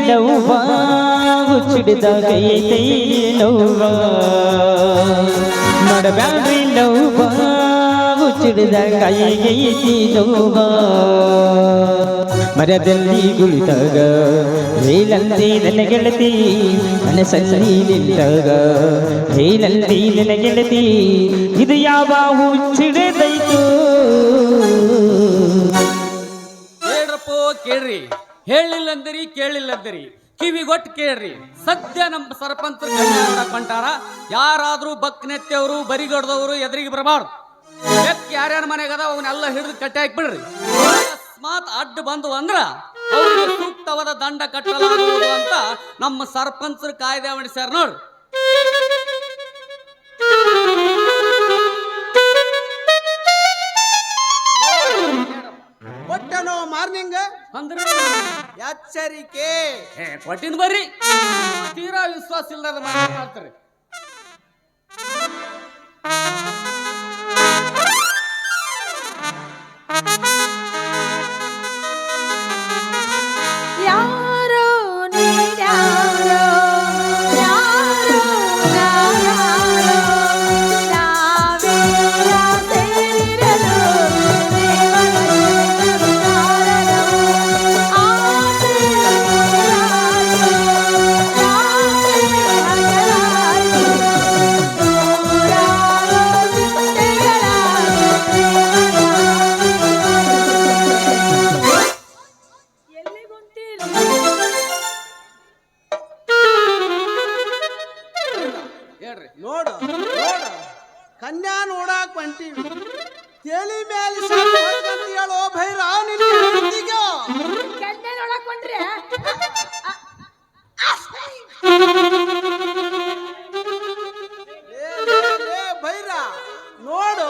ಲವ್ವ ಹುಚ್ಚಿಡಿದಾಗ ಐತೈ ಲವ್ವ ಮಾಡಬ್ಯಾಡ್ರಿ ಲವ್ವ ಹುಚ್ಚಿಡಿದಾಗ ಐತಿ ಲವ್ವ ಮರದಲ್ಲಿ ಕುಳಿತಾಗ ಹೇಳಂತೆ ನನ್ನ ಗೆಳತಿ ಮನಸ್ಸಲ್ಲಿ ನಿಂತಾಗ ಹೇಳಂತೆ ನನ್ನ ಗೆಳತಿ ಇದು ಯಾವ ಹುಚ್ಚಿಡಿದೈತು ಹೇಳ್ರಪ್ಪೋ ಕೇಳ್ರಿ ಹೇಳಿಲ್ಲಂದಿರಿ ಕೇಳಿಲ್ಲಂದಿರಿ ಕಿವಿಗೊಟ್ಟು ಕೇಳ್ರಿ ಸದ್ಯ ನಮ್ಮ ಸರ್ಪಂಚರು ನೋಡಕ್ ಹೊಂಟಾರ ಯಾರಾದ್ರೂ ಬಕ್ನೆತ್ತವರು ಬರಿಗಡ್ದವರು ಎದುರಿಗೆ ಬರಬಾರ್ದು ಯಾರ್ಯಾರ ಮನೆಗದ ಅವನ್ನೆಲ್ಲ ಹಿಡಿದು ಕಟ್ಟಿ ಹಾಕ್ಬಿಡ್ರಿ ಅಕಸ್ಮಾತ್ ಅಡ್ಡ ಬಂದು ಅಂದ್ರ ಅವ್ರಿಗೆ ಸೂಕ್ತವಾದ ದಂಡ ಕಟ್ಟಲಾಗುವುದು ಅಂತ ನಮ್ಮ ಸರ್ಪಂಚರು ಕಾಯ್ದೆ ಮಾಡಿಸ್ಯಾರ ನೋಡ್ರಿ ಕೊಟ್ಟನೋ ಮಾರ್ನಿಂಗ್ ಅಂದ್ರೆ ಎಚ್ಚರಿಕೆ ಕೊಟ್ಟಿನ ಬರ್ರಿ ತೀರಾ ವಿಶ್ವಾಸ ಇಲ್ಲದ ಮಾಡ್ತಾರೆ ನೋಡು ನೋಡು ಕನ್ಯಾ ನೋಡಾಕ್ ಹೊಂಟೀವಿ ತೇಲಿ ಮೇಲೆ ಹೇಳೋ ಭೈರ ಕನ್ಯಾ ನೋಡಾಕ್ ಹೊಂಟ್ರಿ ಭೈರ ನೋಡು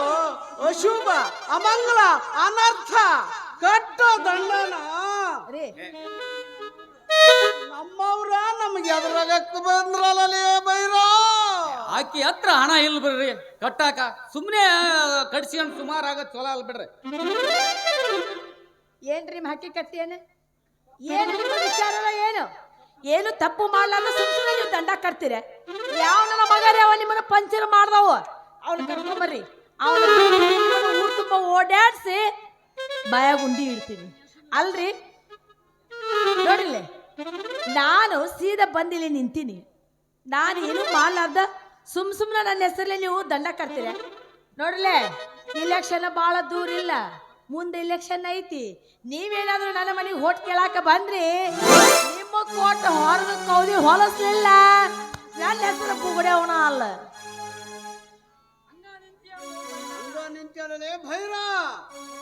ಅಶುಭ ಅಮಂಗಳ ಅನರ್ಥ ಕಟ್ಟೋ ದಂಡನ ನಮ್ಮವ್ರ ನಮ್ಗೆ ಎದುರಾಗಕ್ಕೆ ಬಂದ್ರಲ್ಲೇ ಭೈರ ಆಕಿ ಹತ್ರ ಹಣ ಇಲ್ಲ ಬಿಡ್ರಿ ಕಟ್ಟಾಕ ಸುಮ್ಮನೆ ಕಡ್ಸ್ಕೊಂಡ್ ಸುಮಾರು ಆಗತ್ ಚಲೋ ಅಲ್ ಬಿಡ್ರಿ ಏನ್ರಿ ಹಕ್ಕಿ ಕಟ್ಟಿ ಏನು ವಿಚಾರ ಏನು ಏನು ತಪ್ಪು ಮಾಡ್ಲಾರ್ದ ಸುಮ್ಮನೆ ನೀವು ದಂಡ ಕಟ್ತೀರ ಯಾವ ನನ್ನ ಮಗರೇ ಅವ ನಿಮ್ಮನ್ನ ಪಂಚರ್ ಮಾಡ್ದವು ಅವ್ನ ಕರ್ಕೊಂಬರ್ರಿ ಅವನ ಊರು ತುಂಬ ಓಡಾಡ್ಸಿ ಬಾಯಾಗ ಉಂಡಿ ಇಡ್ತೀನಿ ಅಲ್ರಿ ನೋಡಿಲ್ಲ ನಾನು ಸೀದಾ ಬಂದಿಲ್ಲಿ ನಿಂತೀನಿ ನಾನು ಏನು ಮಾಡ್ಲಾರ್ದ ಸುಮ್ಮನೆ ನನ್ನ ಹೆಸರಲ್ಲಿ ನೀವು ದಂಡ ಕಟ್ತೀರ ನೋಡ್ರಲೇ ಇಲೆಕ್ಷನ್ ಭಾಳ ದೂರ ಇಲ್ಲ ಮುಂದೆ ಇಲೆಕ್ಷನ್ ಐತಿ ನೀವೇನಾದ್ರೂ ನನ್ನ ಮನೆಗೆ ಹೋಟ್ ಕೇಳಾಕ ಬಂದ್ರಿ ನಿಮ್ಮ ಕೋಟ್ ಹೊರದ ಕೌದಿ ಹೊಲಸ್ಲಿಲ್ಲ ನನ್ನ ಹೆಸರು ಬುಗುಡೆ ಅವನ ಅಲ್ಲ ನಿಂತೇ ಭೈರ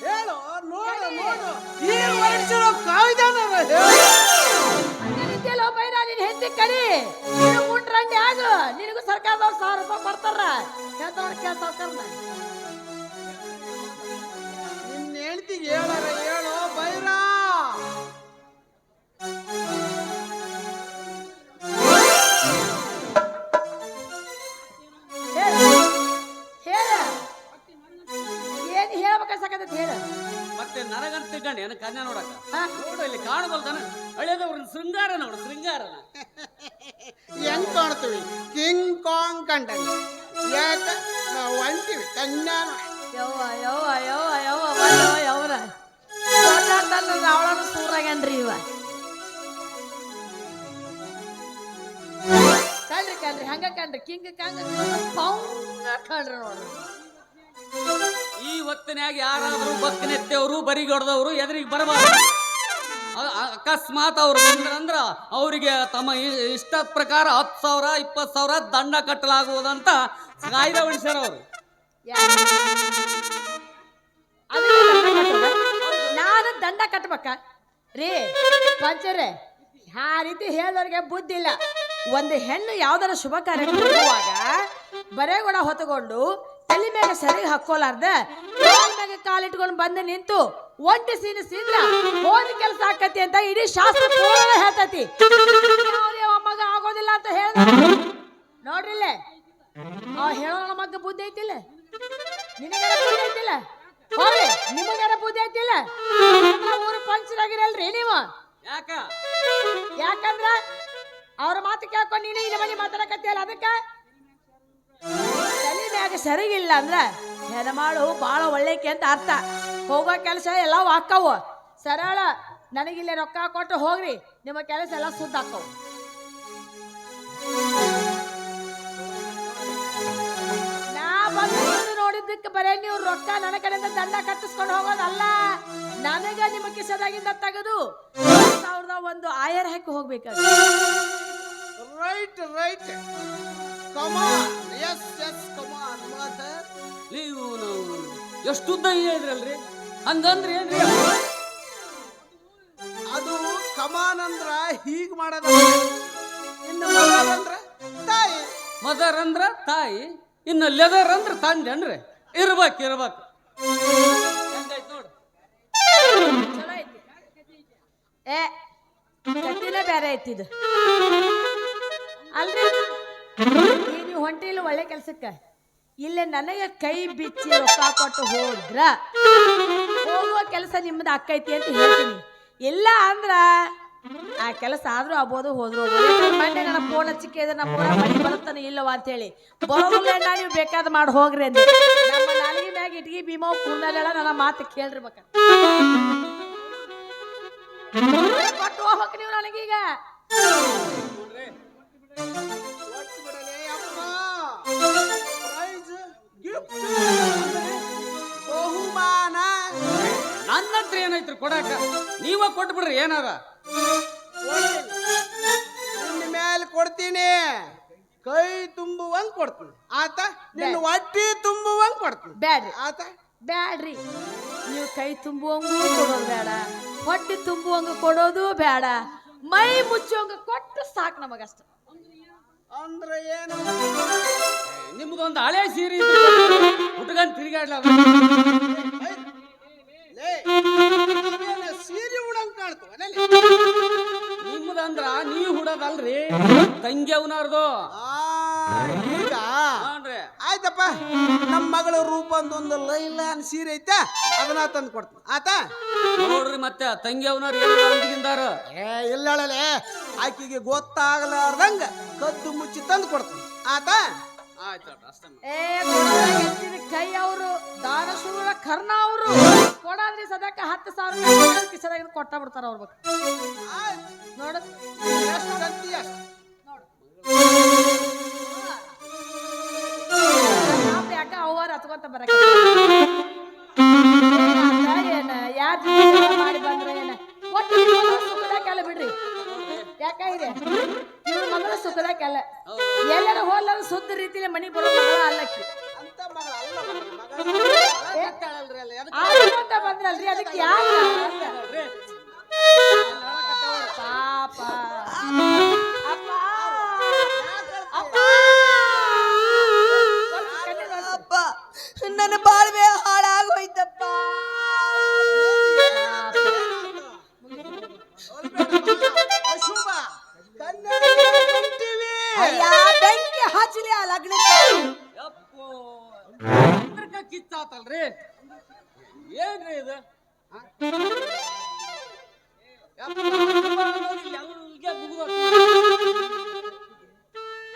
ಹೇಳು ನೋಡು ನೋಡು ಈ ವರ್ಷದ ಕಾಯ್ದಾನ ನಿಂತೇಲೋ ಬೈರ ನೀನ್ ಹೆಂಡತಿ ಕರಿ ನೀನು ಮುಂಡ್ರಂಡಿ ಆಗ ನಿನಗೂ ಸರ್ಕಾರದವ್ರು 1000 ರೂಪಾಯಿ ಬರ್ತಾರ ಹೇಳ್ತಾರ ಸರ್ಕಾರದ ನಿನ್ನ ಹೆಂಡತಿಗೆ ಹೇಳಾರ ಹೇಳು ಭೈರ ಏನ್ ಹೇಳ್ಬೇಕನ್ಸಕತ್ತ ಹೇಳ ಮತ್ತೆ ನನಗಂತ ತಿಳ್ಕೊಂಡು ಏನ ಕನ್ಯಾ ನೋಡಕ ನೋಡು ಇಲ್ಲಿ ಕಾಣಬಲ್ದಾನ ಹಳೆದವ್ರ ಶೃಂಗಾರ ನೋಡು ಶೃಂಗಾರನ ಹೆಂಗ್ ಕಾಣ್ತೀವಿ ಕಿಂಗ್ ಕಾಂಗ್ ಕಂಡಂಗ ಯಾಕ ನಾವು ಅಂತೀವಿ ಕನ್ಯಾ ಯವ್ವ ಯವ್ವ ಯವ್ವ ಯವ್ವ ಯವ್ರ ಅವಳನ್ನು ಸೂರಾಗನ್ರಿ ಇವ ಕಣ್ರಿ ಕಣ್ರಿ ಹಂಗ ಕಣ್ರಿ ಕಿಂಗ್ ಕಾಂಗ್ ಕಣ್ರಿ ನೋಡ್ರಿ ಈ ಹೊತ್ತಿನಾಗ ಯಾರಾದ್ರೂ ಬಕ್ನೆತ್ತವರು ಬರಿಗಡ್ದವರು ಎದುರಿಗೆ ಬರಬಾರ್ದು ಅಕಸ್ಮಾತ್ ಅವ್ರು ಬಂದ್ರಂದ್ರ ಅವರಿಗೆ ತಮ್ಮ ಇಷ್ಟದ ಪ್ರಕಾರ 10,000 20,000 ದಂಡ ಕಟ್ಟಲಾಗುವುದಂತ ಕಾಯ್ದೆ ಹೊಡಿಸ್ಯಾರ ಅವರು ನಾನು ದಂಡ ಕಟ್ಬೇಕ ರೀ ಪಂಚರೇ ಆ ರೀತಿ ಹೇಳಿದವ್ರಿಗೆ ಬುದ್ಧಿ ಇಲ್ಲ ಒಂದು ಹೆಣ್ಣು ಯಾವ್ದಾರ ಶುಭ ಕಾರ್ಯ ಹೋಗುವಾಗ ಬರೆಗೊಡ ಹೊತ್ತುಕೊಂಡು ತಲೆ ಮೇಲೆ ಸೆರಗಿ ಹಾಕೋಲಾರ್ದ ಮ್ಯಾಗ ಕಾಲಿಟ್ಕೊಂಡು ಬಂದು ನಿಂತು ಒಂಟಿ ಸೀನ ಸೀದ್ರ ಹೋದ ಕೆಲಸ ಆಕತಿ ಅಂತ ಇಡೀ ಶಾಸ್ತ್ರ ಪೂರ್ಣ ಹೇಳ್ತತಿ ಮಗ ಆಗೋದಿಲ್ಲ ಅಂತ ಹೇಳ್ದ ನೋಡ್ರಿಲ್ಲ ಹೇಳೋ ಮಗ ಬುದ್ಧಿ ಐತಿಲ್ಲ ನಿನಗಾರ ಬುದ್ಧಿ ಐತಿಲ್ಲ ಹೋಗ್ರಿ ನಿಮಗಾರ ಬುದ್ಧಿ ಐತಿಲ್ಲ ಊರು ಪಂಚರಾಗಿರಲ್ರಿ ನೀವು ಯಾಕಂದ್ರ ಅವ್ರ ಮಾತು ಕೇಳ್ಕೊಂಡು ನೀನು ಇಲ್ಲಿ ಮನೆ ಮಾತಾಡಕತ್ತಿಯಲ್ಲ ಅದಕ್ಕೆ ತಲೆ ಮ್ಯಾಗ ಸರಿಗಿಲ್ಲ ಅಂದ್ರ ಹೆಣ್ಮಾಳು ಬಾಳ ಒಳ್ಳೆಕೆ ಅಂತ ಅರ್ಥ. ಹೋಗೋ ಕೆಲಸ ಎಲ್ಲ ಹಾಕವು ಸರಳ. ನನಗಿಲ್ಲೇ ರೊಕ್ಕ ಕೊಟ್ಟು ಹೋಗ್ರಿ, ನಿಮ್ಮ ಕೆಲಸ ಎಲ್ಲ ಸುದ್ದ ಹಾಕವು. ನಾ ಬಂದು ನೋಡಿದ್ದಕ್ಕೆ ಬರೇ ನೀವು ರೊಕ್ಕ ನನ್ನ ಕಡೆಯಿಂದ ದಂಡ ಕಟ್ಟಿಸ್ಕೊಂಡು ಹೋಗೋದಲ್ಲ, ನನಗ ನಿಮ್ಮ ಕಿಸದಾಗಿಂದ ತೆಗೆದು 1,000 ಆಯರ್ ಹಾಕಿ ಹೋಗ್ಬೇಕಾದ್ರೆ. Right right come on yes yes come on mother. ನೀವು ಎಷ್ಟುದ್ದ ಹೇಳಿದ್ರಲ್ರಿ, ಹಂಗಂದ್ರಿ ಏನ್ರಿ? ಅದು ಕಮಾನ್ ಅಂದ್ರ ಹೀಗ್ ಮಾಡೋದ. ಇನ್ನು ಮದರ್ ಅಂದ್ರ ತಾಯಿ. ಮದರ್ ಅಂದ್ರ ತಾಯಿ, ಇನ್ನು ಲೆದರ್ ಅಂದ್ರ ತಂದೆ ಅನ್ರಿ. ಇರ್ಬೇಕು ಹೆಂಗಾಯ್ತು ನೋಡು. ಚಲೋ ಐತಿ. ಏ ಕಟ್ಟಿನ ಬೇರೆ ಐತಿದು ಅಲ್ರಿ. ನೀವು ಹೊಂಟಿಲ್ಲ ಒಳ್ಳೆ ಕೆಲ್ಸಕ್ಕ, ಇಲ್ಲೇ ನನಗೆ ಕೈ ಬಿಚ್ಚಿ ರೊಕ್ಕ ಕೊಟ್ಟು ಹೋದ್ರ ಹೋಗುವ ಕೆಲಸ ನಿಮ್ಮದು ಅಕ್ಕೈತಿ ಅಂತ ಹೇಳ್ತೀನಿ. ಇಲ್ಲ ಅಂದ್ರ ಆ ಕೆಲಸ ಆದ್ರೂ ಆಗ್ಬೋದು, ಹೋದ್ರು ಮೊನ್ನೆ ನನ್ನ ಫೋನ್ ಹಚ್ಚಿಕೆ ನಮ್ಮ ಮನೆ ಬರುತ್ತಾನೆ ಇಲ್ಲವಾ ಅಂತ ಹೇಳಿ ಬರೋದಿಲ್ಲ. ನೀವು ಬೇಕಾದ ಮಾಡಿ ಹೋಗ್ರಿ ಅಂದೆ. ನಮ್ಮ ನಾಲಿಗೆ ಮ್ಯಾಗ ಇಟ್ಗಿ ಭೀಮಾವ್ ಕೂದಲ ನನ್ನ ಮಾತು ಕೇಳ್ರಿ ಬೇಕ ಕೊಟ್ಟು ಹೋಗ್ಬೇಕು ನೀವು ನನಗೀಗ. ಬಹುಮಾನ ನನ್ನ ಹತ್ರ ಏನೈತ್ರಿ ಕೊಡಾಕ? ನೀವ ಕೊಟ್ಟು ಬಿಡ್ರಿ. ಏನದ ನಿನ್ನ ಮೇಲೆ ಕೊಡ್ತೀನಿ, ಕೈ ತುಂಬುವಂಗ್ ಕೊಡ್ತೀನಿ ಆತ. ನಿನ್ನ ಹೊಟ್ಟಿ ತುಂಬುವಂಗ್ ಕೊಡ್ತೀನಿ ಬ್ಯಾಡ್ರಿ ಆತ. ಬ್ಯಾಡ್ರಿ, ನೀವು ಕೈ ತುಂಬುವಂಗೂ ಕೊಡೋದು ಬೇಡ, ಹೊಟ್ಟೆ ತುಂಬುವಂಗ ಕೊಡೋದು ಬೇಡ, ಮೈ ಮುಚ್ಚುವಂಗ ಕೊಟ್ಟು ಸಾಕು ನಮಗಷ್ಟ. ಅಂದ್ರೆ ಏನು? ನಿಮ್ದೊಂದು ಹಳೆ ಸೀರೆ ಉಟ್ಕೊಂಡ್ ತಿರುಗಾಡ್ಲ ಸೀರೆ ಉಡಂಗ್ ಕಾಣ್ತವ. ನಿಮ್ದಂದ್ರ ನೀವ್ ಹುಡೋದಲ್ರಿ, ತಂಗಿ ಅವನವ್ರದು. ಈಗ ಆಯ್ತಪ್ಪ, ನಮ್ಮ ಮಗಳ ರೂಪಂದೊಂದು ಲೈಲಾನ್ ಸೀರೆ ಐತೆ, ಅದನ್ನ ತಂದು ಕೊಡ್ತೀನಿ ಆತ. ನೋಡ್ರಿ ಮತ್ತೆ ತಂಗಿ ಅವನವ್ರ ಇಲ್ಲಳೆ ಆಕಿಗೆ ಗೊತ್ತಾಗಲಾರ್ದಂಗ ಕದ್ದು ಮುಚ್ಚಿ ತಂದು ಕೊಡ್ತೀನಿ ಆತ. ಕೈ ಅವರು ದಾನಶೂರ ಕರ್ಣ ಅವರು ಕೊಡಾದ್ರಿ ಸದ್ಯಕ್ಕೆ 10,000 ಕಿಸದಾಗ ಕೊಟ್ಟ ಬಿಡ್ತಾರ ಅವ್ರ ಬಗ್ಗೆ. ನೋಡ ಯಾಕ ಅವ್ವಾರ ಹತ್ಕೊಂತ ಬರಕ ಏನ ಯಾರು ಮಾಡಿ ಬಂದ್ರೆ ಏನ ಒಟ್ಟು ಸುಖದಾಕೆಲ್ಲ ಬಿಡ್ರಿ. ಯಾಕಾಗಿದೆ ಇವ್ರ ಮಗಳ ಸುಖದಾಕೆಲ್ಲ ಎಲ್ಲರ ಹೋಗ್ಲಾರ ಶುದ್ಧ ರೀತಿಯಲ್ಲಿ ಮನಿ ಬರೋ ಮಗಳ ಅಲ್ಲಕ್ಕಿ ಅಂತ ಬಂದ್ರಲ್ರಿ, ಅದಕ್ಕೆ ಯಾಕ ಪಾಪ ಅಪ್ಪ ಅಪ್ಪ ನನ್ನ ಬಾಳ್ವೆ ಹಾಳಾಗೋಯ್ತಪ್ಪ. ಬೆಂಕಿ ಹಚ್ಚಲಿ ಆ ಲಗ್ನಕ್ಕೆ. ಕಿತ್ತಾತಲ್ರಿ, ಏನ್ರಿ ಇದು?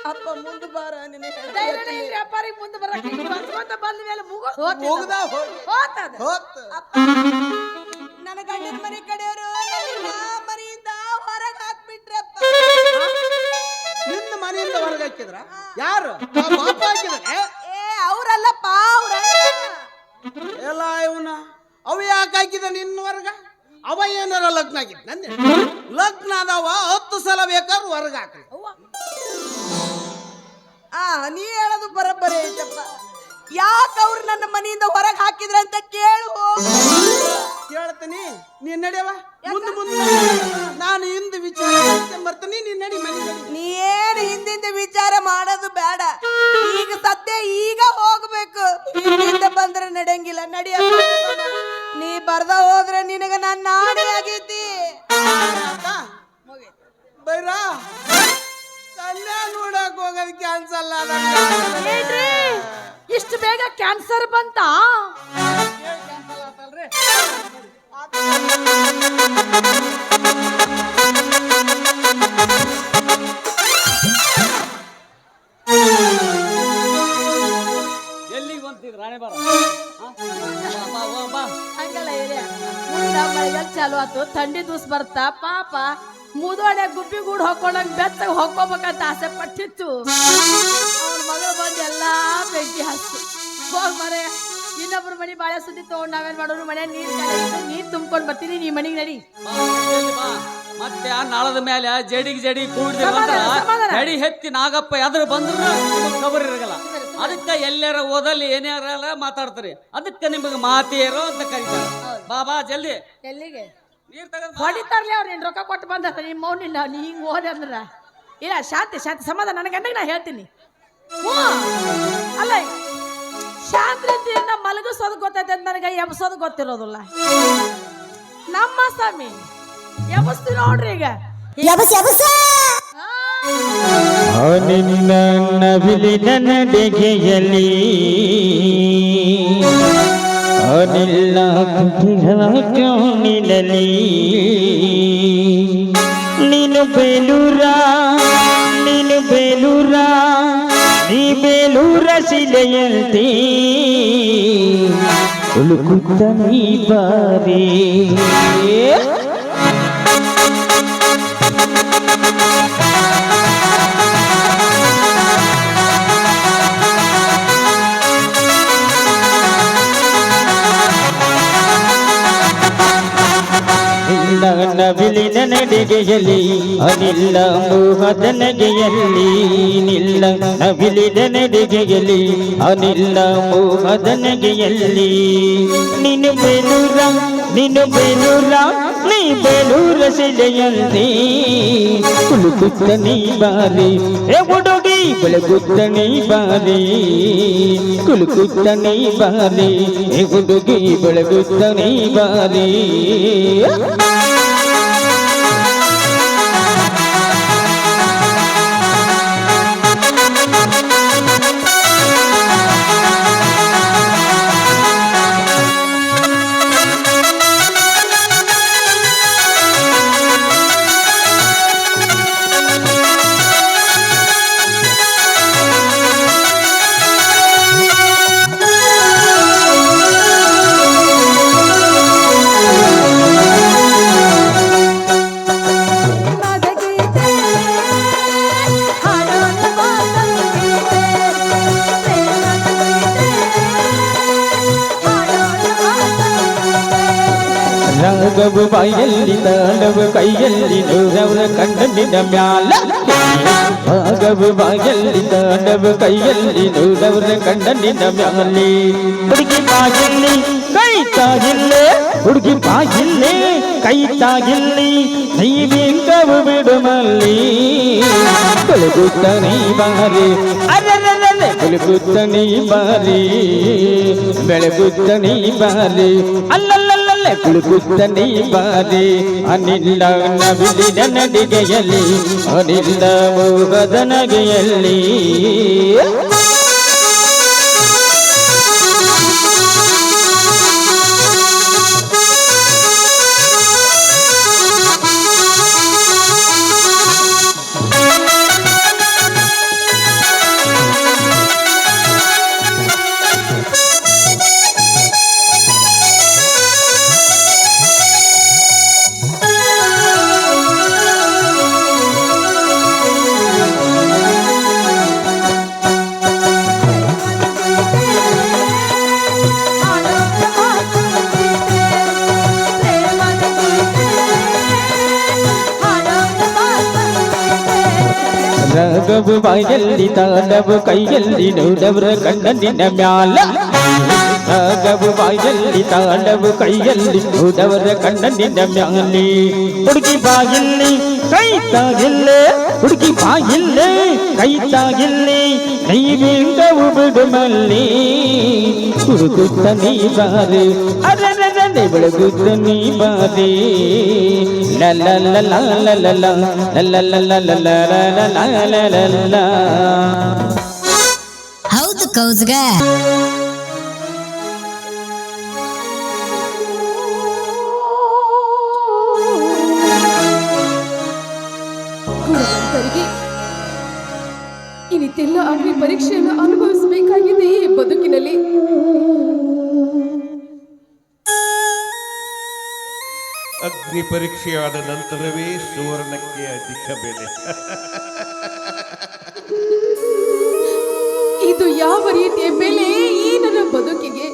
ಅಪ್ಪ ಮುಂದೆ ಬಾರ, ನಿನ್ನ ಮುಂದೆ ಬರಕ್ಕೆ ಬಂದ ಮೇಲೆ ನನ್ನ ಗಂಡನ ಮನೆ ಕಡೆಯವರು ಮನೆಯಿಂದ ಹೊರಗೆ ಹಾಕ್ಬಿಟ್ರಪ್ಪ. ನಿನ್ನ ಮನೆಯಿಂದ ಹೊರಗೆ ಹಾಕಿದ್ರ ಯಾರು? ಪಾಪ ಹಾಕಿದ್ರೆ ಅವ್ರಲ್ಲಪ್ಪ, ಅವ್ರ ಎಲ್ಲ ಇವನ ಅವ ಯಾಕೆ ಹಾಕಿದ ನಿನ್ನ ಹೊರಗ? ಅವ ಏನಾರ ಲಗ್ನ ಆಗಿದ್ ನಂದೆ ಲಗ್ನ ಅದಾವ 10 ಸಲ ಬೇಕಾದ್ರೆ ಹೊರಗೆ ಹಾಕ್ರಿ. ನೀ ಹೇಳೋದು ಬರಬ್ಬರಿ ಐತಪ್ಪ. ಯಾಕೆ ಅವ್ರು ನನ್ನ ಮನೆಯಿಂದ ಹೊರಗೆ ಹಾಕಿದ್ರ ಅಂತ ಕೇಳು. ಕೇಳ್ತೀನಿ, ನೀನ್ ನಡೆಯವ ಮುಂದೆ ಮುಂದೆ. ನಾನು ಹಿಂದೆ ವಿಚಾರ ಬರ್ತೀನಿ, ನೀನ್ ನಡಿ ಮನೆ. ನೀನ್ ಹಿಂದಿಂದ ವಿಚಾರ ಮಾಡೋದು ಬೇಡ, ಈಗ ಸದ್ಯ ಈಗ ಹೋಗ್ಬೇಕು. ಹಿಂದಿಂದ ಬಂದ್ರೆ ನಡೆಯಂಗಿಲ್ಲ, ನಡಿಯಪ್ಪ. ನೀ ಬರ್ದ ಹೋದ್ರೆ ನಿನಗ ನನ್ನ ನಾಡಿ ಆಗೈತಿ. ಬೈರಾ ಕಲ್ಯಾಣ ನೋಡಕ್ ಹೋಗೋದು ಕ್ಯಾನ್ಸಲ್ ಅದ. ಏನ್ರಿ ಇಷ್ಟು ಬೇಗ ಕ್ಯಾನ್ಸರ್ ಬಂತ? ಕ್ಯಾನ್ಸಲ್ ಆತಲ್ರಿ. ಚಾಲು ಆತು ಥಂಡಿ ದಿವ್ಸ ಬರ್ತಾ ಪಾಪ ಮುದೋಡೆ ಗುಬ್ಬಿ ಗೂಡು ಹಾಕೊಂಡಂಗ್ ಬೆಚ್ಚಗ ಹೊಕ್ಕೋಬೇಕಂತ ಆಸೆ ಪಟ್ಟಿತ್ತು ಅವ್ನ ಮಗಳು ಬಂದು ಎಲ್ಲಾ ಬೆಂಕಿ ಹಸ್ತು ಹೋಗ್ ಮರೆ ಇನ್ನೊಬ್ರು ಮನಿ ಬಾಳೆ ಸುದ್ದಿ ತಗೊಂಡ್ ನಾವೇನ್ ಮಾಡೋರು ಮನೆ ನೀರ್ ತುಂಬ್ಕೊಂಡ್ ಬರ್ತೀನಿ ನೀ ಮನಿಗ್ ನಡಿ ಬಾ. ಮತ್ತೆ ಆ ನಾಳದ ಮೇಲೆ ಜಡಿ ಕೂಡಿದೆ ಸಮಾಧಾನ. ಜಡಿ ಹೆತ್ತಿ ನಾಗಪ್ಪ ಎದ್ರ ಬಂದ್ರು ಖಬರ್ ಇರಲ್ಲ. ಅದಕ್ಕೆ ಎಲ್ಲಾರ ಓದಲ್ಲಿ ಏನಾರ ಮಾತಾಡ್ತಾರೆ. ಅದಕ್ಕೆ ನಿಮಗೆ ಮಾತೇರೋ ಅಂತ ಕರೀತಾರೆ. ಬಾ ಜಲ್ದಿ ಎಲ್ಲಿಗೆ ನೀರ್ ತಗೊಂಡ್ ಹೊಡಿತಾರ್ಲಿ ಅವ್ರು ನೀನ್ ರೊಕ್ಕ ಕೊಟ್ಟು ಬಂದ ನಿಮ್ಮ ಮೌನಿಲ್ಲ ನೀ ಹಿಂಗ್ ಹೋದೆ ಅಂದ್ರ ಇಲ್ಲ ಶಾಂತಿ ಸಮಾಧಾನ ನನ್ನ ಗಂಡಗೆ ನಾ ಹೇಳ್ತೀನಿ ಅಲ್ಲ ಶಾಂತಿಯಿಂದ ಮಲಗಿಸೋದು ಗೊತ್ತೈತೆ ಅಂತ ನನಗೆ ಎಬ್ಸೋದು ಗೊತ್ತಿರೋದಿಲ್ಲ ನಮ್ಮ ಸ್ವಾಮಿ ಎಬ್ಸ್ತೀವಿ ನೋಡ್ರಿ ಈಗ ನಿನ್ನ ನವಿಲಿನ ನಡೆಗೆಯಲಿ ಅನಿಲ್ಲ ನಿಲ್ಲಲಿ ನೀನು ಬೇಲೂರ ನೀ ಬೇಲೂರ ಶಿಲೆಯಂತೆ ಉಳುಕುತ್ತ ನೀ ಬಾರಿ ನವಿಲಿನ ನಡೆಗೆಯಲಿ ಅನಿಲ್ಲ ಮೋಹದ ನಗೆಯಲ್ಲಿ ನಿಲ್ಲ ನವಿಲಿನ ನಡೆಗೆಯಲಿ ಅನಿಲ್ಲ ಮೋಹದ ನಗೆಯಲ್ಲಿ ನೀನು ಬೇಲೂರ ನೀ ಬೇಲೂರ ಶಿಲೆಯಲ್ಲಿ ಕುಲುಕುತ್ತ ನೀ ಬಾರಿ ಏ ಹುಡುಗಿ ಬೆಳಗುತ್ತ ನೀ ಬಾರಿ ಕುಲುಕುತ್ತ ನೀ ಬಾರಿ ಏ ಹುಡುಗಿ ಬೆಳಗುತ್ತ ನೀ ಬಾರಿ ರಾಘವ ಬಾಯಲ್ಲಿ ತಾಂಡವ ಕೈಯಲ್ಲಿ ನೂರವರ ಕಣ್ಣನಿನ ಮ್ಯಾಲ ರಾಘವ ಬಾಯಲ್ಲಿ ತಾಂಡವ ಕೈಯಲ್ಲಿ ನೂರವರ ಕಣ್ಣನಿನ ಮ್ಯಾಲೆ ಹುಡುಗಿ ಬಾಗಿಲ್ಲಿ ಕೈ ತಾಗಿಲ್ಲೆ ಹುಡುಗಿ ಬಾಗಿಲ್ಲಿ ಕೈ ತಾಗಿಲ್ಲಿ ನೀವಿಂಗವು ಬಿಡುಮಲ್ಲಿ ಬೆಳಗುತ್ತ ನೀ ಬಾರಿ ಅರರರರೆ ಬೆಳಗುತ್ತ ನೀ ಬಾರಿ ಬೆಳಗುತ್ತ ನೀ ಬಾರಿ ಅಲ್ಲಲ್ಲ ಕುಳುಕುತ್ತ ನೀ ಬಾರಿ ಅನಿಲ್ಲ ನವಿಲಿನ ನಡಿಗೆಯಲ್ಲಿ ಅನಿಲ್ಲ ಮೋಹದ ನಗೆಯಲ್ಲಿ ರಾಘವ ಬಾಯಲ್ಲಿ ತಾಂಡವ ಕೈಯಲ್ಲಿ ನೂರವರ ಕಣ್ಣನಿನ ಮ್ಯಾಲ ರಾಘವ ಬಾಯಲ್ಲಿ ತಾಂಡವ ಕೈಯಲ್ಲಿ ನೂರವರ ಕಣ್ಣನಿನ ಮ್ಯಾಲೆ ಹುಡುಗಿ ಬಾಗಿಲ್ಲಿ ಕೈ ತಾಗಿಲ್ಲೆ ಹುಡುಗಿ ಬಾಗಿಲ್ಲೆ ಕೈ ತಾಗಿಲ್ಲೆ ನೀವಿಂಗವು ಬಿಡುಮಲ್ಲಿ ಹುಡುಗುತ್ತ ನೀ ಬಾರಿ ಅರರರನೆ ಬೆಳಗುತ್ತ ನೀ ಬಾರಿ ಹೌದು ಕೌಜ್ಗ ಗುಣವಂತರಿಗೆ ಇನ್ನಿತೆಲ್ಲ ಅಗ್ನಿ ಪರೀಕ್ಷೆಯನ್ನು ಅನುಭವಿಸಬೇಕಾಗಿದೆ ಈ ಬದುಕಿನಲ್ಲಿ. ಅಗ್ನಿ ಪರೀಕ್ಷೆಯಾದ ನಂತರವೇ ಸುವರ್ಣಕ್ಕೆ ಅಧಿಕ ಬೆಲೆ. ಇದು ಯಾವ ರೀತಿಯ ಬೆಲೆ ಈ ನನ್ನ ಬದುಕಿಗೆ?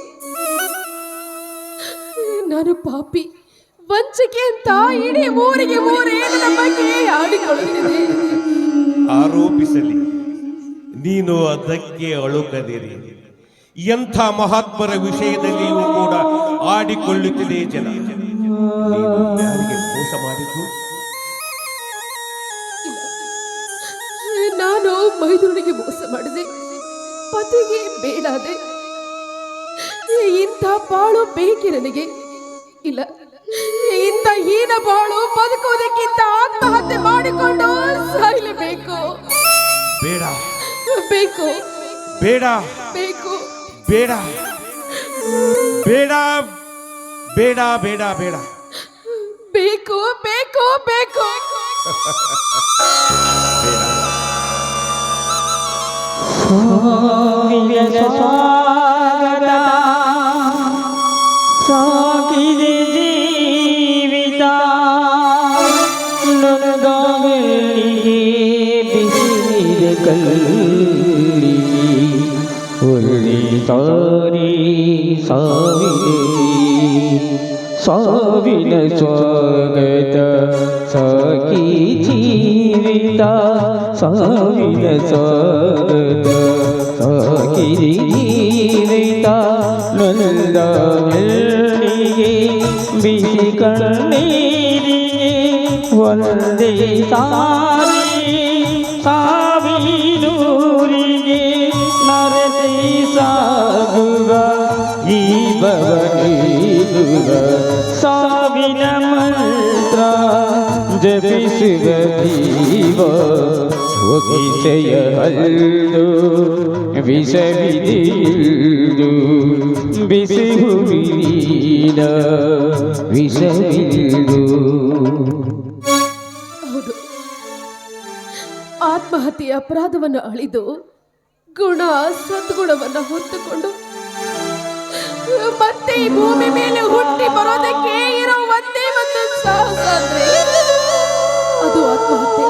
ನಾನು ಪಾಪಿ, ವಂಚಕೆ ಅಂತ ಇಡೀ ಊರಿಗೆ ಊರೇ ನನ್ನ ಬಗ್ಗೆ ಆಡಿಕೊಳ್ಳುತ್ತಿದೆ. ಆರೋಪಿಸಲಿ, ನೀನು ಅದಕ್ಕೆ ಅಳುಕದಿರಿ. ಎಂಥ ಮಹಾತ್ಮರ ವಿಷಯದಲ್ಲಿಯೂ ಕೂಡ ಆಡಿಕೊಳ್ಳುತ್ತಿದೆ ಜನ. ನೀನು ಯಾರಿಗೆ ಮೋಸ ಮಾಡಿದ್ದು? ನಾನು ಮೈದುನಿಗೆ ಮೋಸ ಮಾಡಿದೆ, ಪತಿಗೆ ಬೇಡಾದೆ. ಇಂಥ ಬಾಳು ಬೇಕೆ ನನಗೆ? ಇಲ್ಲ, ಇಂಥ ಹೀನ ಬಾಳು ಬದುಕುವುದಕ್ಕಿಂತ ಆತ್ಮಹತ್ಯೆ ಮಾಡಿಕೊಂಡು ಸಾಯಲೇಬೇಕು. ಬೇಡ ಬೇಕು, ಬೇಡ ಬೇಕು, ಬೇಡ ಬೇಡ ಬೇಡ ಬೇಡ ಬೇಡ ಬೇಕು, ಬೇಕು, ಬೇಕು. ಸ್ವಾಗತ ಸಾಗಿದೆ ಜೀವಿತ, ನೊಂದವರಿಗೆ ಬಿಸಿಲಿನ ಕಲ್ಲಿಗೆ ಒಳ್ಳೆ ಸಾರಿ ಸಾವಿದೆ. ಸಾವಿನ ಸ್ವಾಗತ ಸಾಗಿ ಜೀವಿತ, ಸಾವಿನ ಸ್ವಾಗತ ಸಾಗಿ ಜೀವಿತ, ನೊಂದವರಿಗೆ ಬಿಸಿ ಕಣ್ಣೀರಿಗೆ ಒಂದೇ ಸಾರಿ ಸಾವಿನೂರಿಗೆ ನರಸಿ ಸಾಗುವ ಈ ಬವನಿರುವ ಸಾವಿನ ಮಂತ್ರ ಜಪಿಸುವ ಜೀವ ಒಗಿಸೆಯ ಹಲ್ಲು ವಿಷವಿದಿಲ್ದು ಬಿಸಿಹುವಿನ ವಿಷವಿಲ್ದು. ಹೌದು, ಆತ್ಮಹತ್ಯೆ ಅಪರಾಧವನ್ನು ಅಳಿದು ಗುಣ ಸದ್ಗುಣವನ್ನು ಹೊತ್ತುಕೊಂಡು ಮತ್ತೆ ಈ ಭೂಮಿ ಮೇಲೆ ಹುಟ್ಟಿ ಬರೋದಕ್ಕೆ ಇರೋ ಒಂದೇ ಒಂದು ಸಾಹಸ ಅಂದ್ರೆ ಅದು ಆತ್ಮಹತ್ಯೆ.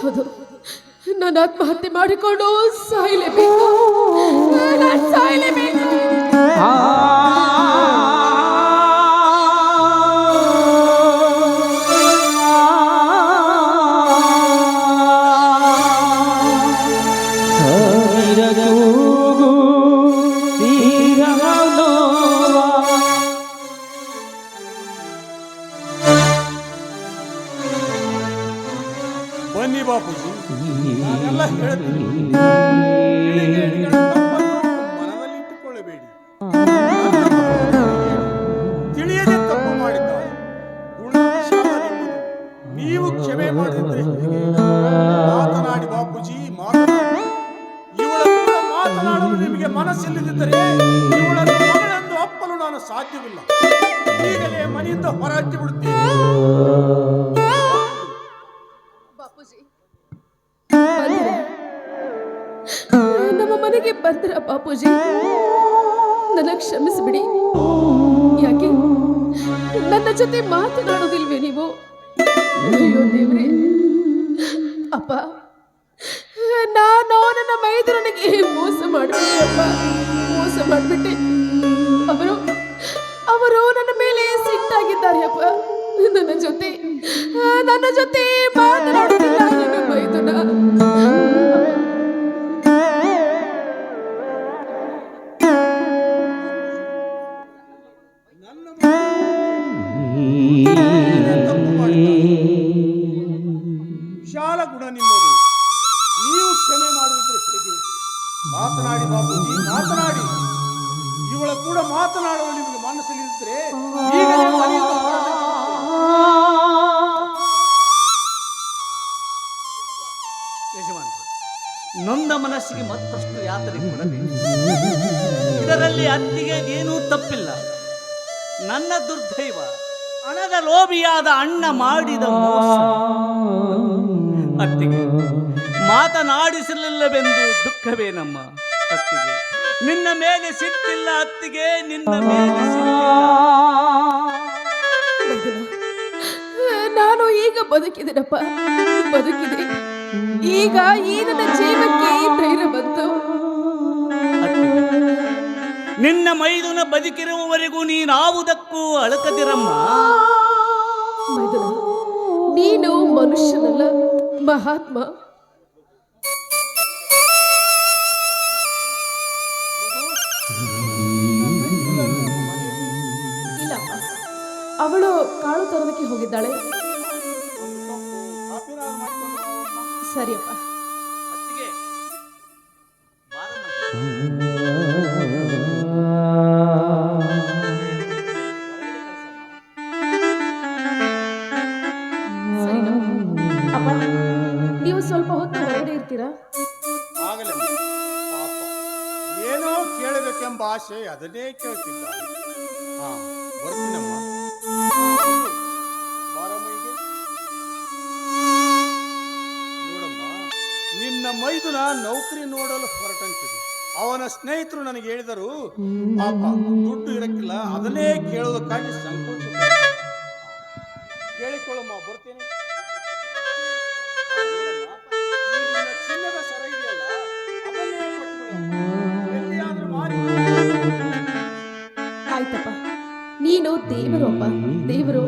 ಹೌದು, ನಾನು ಆತ್ಮಹತ್ಯೆ ಮಾಡಿಕೊಂಡು ಸಾಯಲೇಬೇಕು, ನಾನು ಸಾಯಲೇಬೇಕು. ಬನ್ನಿ ಬಾಪೂಜಿ, ನಾನೆಲ್ಲ ಹೇಳ್ತೀನಿ. ಗಿಳಿಗೇಡಿಗಳ ತಪ್ಪನ್ನು ಮನದಲ್ಲಿ ಇಟ್ಟುಕೊಳ್ಳಬೇಡಿ. ತಿಳಿಯದೆ ತಪ್ಪು ಮಾಡಿದ್ದಾಳೆ, ನೀವು ಕ್ಷಮೆ ಮಾಡಿದ್ರೆ ಮಾತನಾಡಿ ಬಾಪೂಜಿ, ಮಾತನಾಡಿ. ಇವಳ ಕೂಡ ಮಾತನಾಡಲು ನಿಮಗೆ ಮನಸ್ಸಿಲ್ಲದಿದ್ದರೆ ಇವಳನ್ನು ಮಗಳೆಂದು ಅಪ್ಪಲು ನಾನು ಸಾಧ್ಯವಿಲ್ಲ. ಈಗಲೇ ಮನೆಯಿಂದ ಹೊರಹಟ್ಟಿ ಬಿಡುತ್ತೇನೆ. ಬಾಪೂಜಿ, ನಮ್ಮ ಮನೆಗೆ ಬಂದ್ರ ಬಾಪೂಜಿ, ನನ್ನ ಕ್ಷಮಿಸಿಬಿಡಿ. ಯಾಕೆ ನನ್ನ ಜೊತೆ ಮಾತನಾಡೋದಿಲ್ವೇ ನೀವು? ಅಯ್ಯೋ ದೇವ್ರೆ, ಅಪ್ಪ, ನಾನು ನನ್ನ ಮೈದುರನಿಗೆ ಮೋಸ ಮಾಡಿಬಿಟ್ಟೆ ಅಪ್ಪ, ಮೋಸ ಮಾಡಿಬಿಟ್ಟೆ. ಅವರು ನನ್ನ ಮೇಲೆ ಸಿಟ್ಟಾಗಿದ್ದಾರೆ ಅಪ್ಪ. ನನ್ನ ಜೊತೆ ಮಾತನಾಡುತ್ತಿಲ್ಲ ನನ್ನ ಮೈದುನ. ವಿಶಾಲ ಗುಣ ನಿಮ್ಮದು, ನೀವು ಕ್ಷಮೆ ಮಾಡುವುದ್ರೆ ಹೇಗೆ? ಮಾತನಾಡಿ ಬಾಪೂಜಿ, ಮಾತನಾಡಿ. ಇವಳ ಕೂಡ ಮಾತನಾಡಲು ನಿಮಗೆ ಮನಸ್ಸಲ್ಲಿದ್ದರೆ ಈಗಲೇ ಮನೆಯಿಂದ ಹೊರಗೆ ಯಜಮಾನ, ನೊಂದ ಮನಸ್ಸಿಗೆ ಮತ್ತಷ್ಟು ಯಾತನೆ ಕೊಡಬೇಕು. ಇದರಲ್ಲಿ ಅತ್ತಿಗೆ ಏನೂ ತಪ್ಪಿಲ್ಲ. ನನ್ನ ದುರ್ದೈವ, ಹಣದ ಲೋಭಿಯಾದ ಅಣ್ಣ ಮಾಡಿದ ಮೋಸ. ಅತ್ತಿಗೆ ಮಾತನಾಡಿಸಲಿಲ್ಲವೆಂದು ದುಃಖವೇ ನಮ್ಮ ಅತ್ತಿಗೆ. ನಿನ್ನ ಮೇಲೆ ಸಿಟ್ಟಿಲ್ಲ ಅತ್ತಿಗೆ, ನಿನ್ನ ಮೇಲೆ ಸಿಟ್ಟಿಲ್ಲ. ಈಗ ಬದುಕಿದೆನಪ್ಪ, ಬದುಕಿದೆ. ಈಗ ಈ ನನ್ನ ಜೀವಕ್ಕೆ ಧೈರ್ಯ ಬಂತು. ನಿನ್ನ ಮೈದುನ ಬದುಕಿರುವವರೆಗೂ ನೀನಾವುದಕ್ಕೂ ಅಳಕದಿರಮ್ಮ. ಮೈದುನ, ನೀನು ಮನುಷ್ಯನಲ್ಲ, ಮಹಾತ್ಮ. ಇಲ್ಲಪ್ಪ, ಅವಳು ಕಾಳು ತರೋದಕ್ಕೆ ಹೋಗಿದ್ದಾಳೆ. ಸರಿಯಪ್ಪ. ಸರಿನಾ? ಅಪ್ಪ, ನೀವು ಸ್ವಲ್ಪ ಹೊತ್ತು ಹೊರಗಡೆ ಇರ್ತೀರಾ? ಆಗಲೇ ಪಾಪ ಏನೋ ಕೇಳಬೇಕೆಂಬ ಆಸೆ ಅದನ್ನೇ ಕೇಳ್ತಿದ್ದಾನೆ. ಹಾ, ಬರ್ತೀನಮ್ಮ. ಬಾರಮ್ಮ ಹೀಗೆ. ನೋಡಮ್ಮ, ನಿನ್ನ ಮೈದುನ ನೌಕರಿ ನೋಡಲು ಹೊರಟಂತಿದೆ. ಅವನ ಸ್ನೇಹಿತರು ನನಗೆ ಹೇಳಿದರು, ಪಾಪ ದುಡ್ಡು ಇರಕ್ಕಿಲ್ಲ, ಅದನ್ನೇ ಕೇಳೋದಕ್ಕಾಗಿ ಸಂಕೋಚ. ಕೇಳಿಕೊಳ್ಳಮ್ಮ, ಬರ್ತೇನೆ. ನಿನ್ನ ಚಿನ್ನದ ಸರ ಇದೆಯಲ್ಲ, ಅದನ್ನೇ ಕೊಟ್ಟುಬಿಡಮ್ಮ. ಎಲ್ಲಿಯಾದ್ರೂ ಮಾರಿ. ಆಯ್ತಪ್ಪ, ನೀನು ದೇವರು ಅಪ್ಪ, ದೇವರು.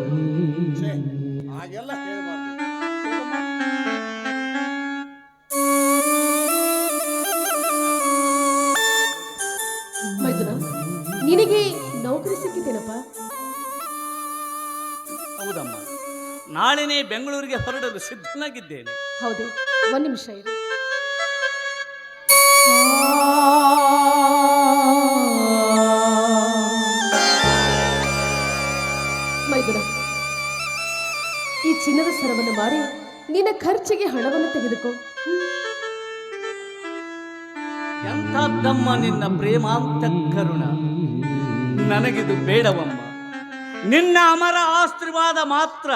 ಛೇ, ಹಾಗೆಲ್ಲ ಹೇಳ್ಬಾರ್ದು. ಮೈದುನ, ನಿನಗೆ ನೌಕರಿ ಸಿಕ್ಕಿತೇನಪ್ಪ? ಹೌದಮ್ಮ, ನಾಳೆನೇ ಬೆಂಗಳೂರಿಗೆ ಹೊರಡಲು ಸಿದ್ಧನಾಗಿದ್ದೇನೆ. ಹೌದೇ? ಒಂದ್ ನಿಮಿಷ ಇರಿ. ಮೈದುನ, ಈ ಚಿನ್ನದ ಸರವನ್ನು ಮಾರಿ ನಿನ್ನ ಖರ್ಚಿಗೆ ಹಣವನ್ನು ತೆಗೆದುಕೋ. ಎಂಥದ್ದಮ್ಮ ನಿನ್ನ ಪ್ರೇಮಾಂತ ಕರುಣ. ನನಗಿದು ಬೇಡವಮ್ಮ. ನಿನ್ನ ಅಮರ ಆಶೀರ್ವಾದ ಮಾತ್ರ.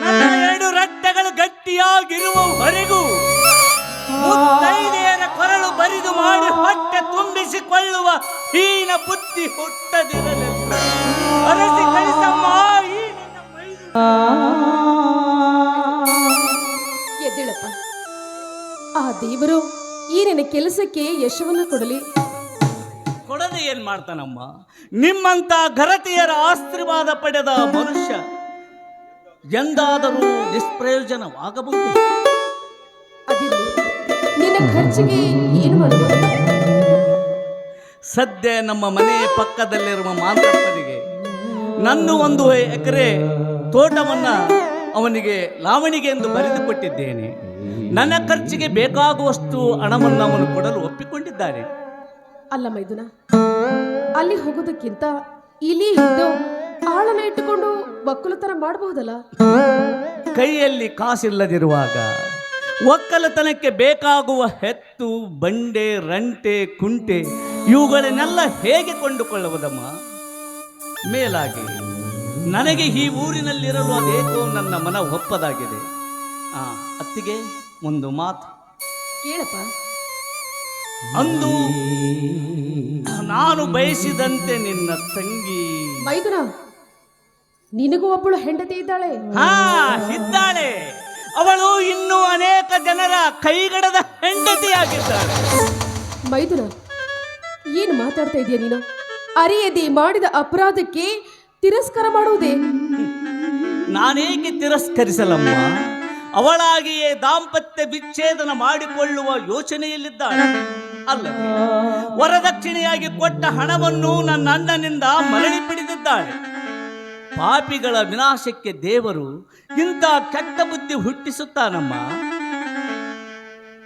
ನನ್ನ 2 ರಟ್ಟೆಗಳು ಗಟ್ಟಿಯಾಗಿರುವವರೆಗೂ ಮುತ್ತೈದೆಯರ ಕೊರಳು ಬರಿದು ಮಾಡಿ ಹೊಟ್ಟೆ ತುಂಬಿಸಿಕೊಳ್ಳುವ ಹೀನ ಬುದ್ಧಿ ಹುಟ್ಟದಿರಲಿಲ್ಲ. ಅರಸಿ ಕಳಿಸಮ್ಮ ಈ ನಿನ್ನ ಮೈದುನ. ಎದ್ದೇಳಪ್ಪ. ಆ ದೇವರು ಈ ನಿನ್ನ ಕೆಲಸಕ್ಕೆ ಯಶವನ್ನ ಕೊಡಲಿ. ಕೊಡದೆ ಏನ್ ಮಾಡ್ತಾನಮ್ಮ? ನಿಮ್ಮಂತ ಘರತಿಯರ ಆಶೀರ್ವಾದ ಪಡೆದ ಮನುಷ್ಯ ಎಂದಾದರೂ ನಿಷ್ಪ್ರಯೋಜನವಾಗಬಹುದು. ಅದಿರಲಿ, ನಿನ್ನ ಖರ್ಚಿಗೆ ಏನು ಮಾಡಬಹುದು? ಸದ್ಯ ನಮ್ಮ ಮನೆಯ ಪಕ್ಕದಲ್ಲಿರುವ ಮಾಂತಪ್ಪನಿಗೆ ನನ್ನ 1 ಎಕರೆ ತೋಟವನ್ನ ಅವನಿಗೆ ಲಾವಣಿಗೆ ಎಂದು ಬರೆದುಕೊಟ್ಟಿದ್ದೇನೆ. ನನ್ನ ಖರ್ಚಿಗೆ ಬೇಕಾಗುವಷ್ಟು ಹಣವನ್ನು ಅವನು ಕೊಡಲು ಒಪ್ಪಿಕೊಂಡಿದ್ದಾನೆ. ಅಲ್ಲ ಮೈದುನ, ಅಲ್ಲಿ ಹೋಗೋದಕ್ಕಿಂತ ಇಲ್ಲಿ ಇದ್ದು ಆಳನ ಇಟ್ಟುಕೊಂಡು ಒಕ್ಕಲುತನ ಮಾಡಬಹುದಲ್ಲ? ಕೈಯಲ್ಲಿ ಕಾಸಿಲ್ಲದಿರುವಾಗ ಒಕ್ಕಲತನಕ್ಕೆ ಬೇಕಾಗುವ ಹೆತ್ತು, ಬಂಡೆ, ರಂಟೆ, ಕುಂಟೆ ಇವುಗಳನ್ನೆಲ್ಲ ಹೇಗೆ ಕೊಂಡುಕೊಳ್ಳುವುದಮ್ಮ? ಮೇಲಾಗಿ ನನಗೆ ಈ ಊರಿನಲ್ಲಿರಲು ಅದೇಕೋ ನನ್ನ ಮನ ಒಪ್ಪದಾಗಿದೆ. ಅತ್ತಿಗೆ ಒಂದು ಮಾತು ಕೇಳಪ್ಪ. ಅಂದು ನಾನು ಬಯಸಿದಂತೆ ನಿನ್ನ ತಂಗಿ ಮೈದುನ, ನಿನಗೂ ಒಬ್ಬಳು ಹೆಂಡತಿ ಇದ್ದಾಳೆ. ಇದ್ದಾಳೆ. ಅವಳು ಇನ್ನೂ ಅನೇಕ ಜನರ ಕೈಗಡದ ಹೆಂಡತಿಯಾಗಿದ್ದಾಳೆ. ಮೈದುನ, ಏನು ಮಾತಾಡ್ತಾ ಇದೀಯ ನೀನು? ಅರಿಯದೆ ಮಾಡಿದ ಅಪರಾಧಕ್ಕೆ ತಿರಸ್ಕಾರ ಮಾಡುವುದೇ? ನಾನೇಕೆ ತಿರಸ್ಕರಿಸಲಮ್ಮ? ಅವಳಾಗಿಯೇ ದಾಂಪತ್ಯ ವಿಚ್ಛೇದನ ಮಾಡಿಕೊಳ್ಳುವ ಯೋಚನೆಯಲ್ಲಿದ್ದಾಳೆ. ಅಲ್ಲದೆ ವರದಕ್ಷಿಣೆಯಾಗಿ ಕೊಟ್ಟ ಹಣವನ್ನು ನನ್ನ ಅಣ್ಣನಿಂದ ಮರಳಿ ಪಡೆದಿದ್ದಾಳೆ. ಪಾಪಿಗಳ ವಿನಾಶಕ್ಕೆ ದೇವರು ಇಂಥ ಕೆಟ್ಟ ಬುದ್ಧಿ ಹುಟ್ಟಿಸುತ್ತಾನಮ್ಮ.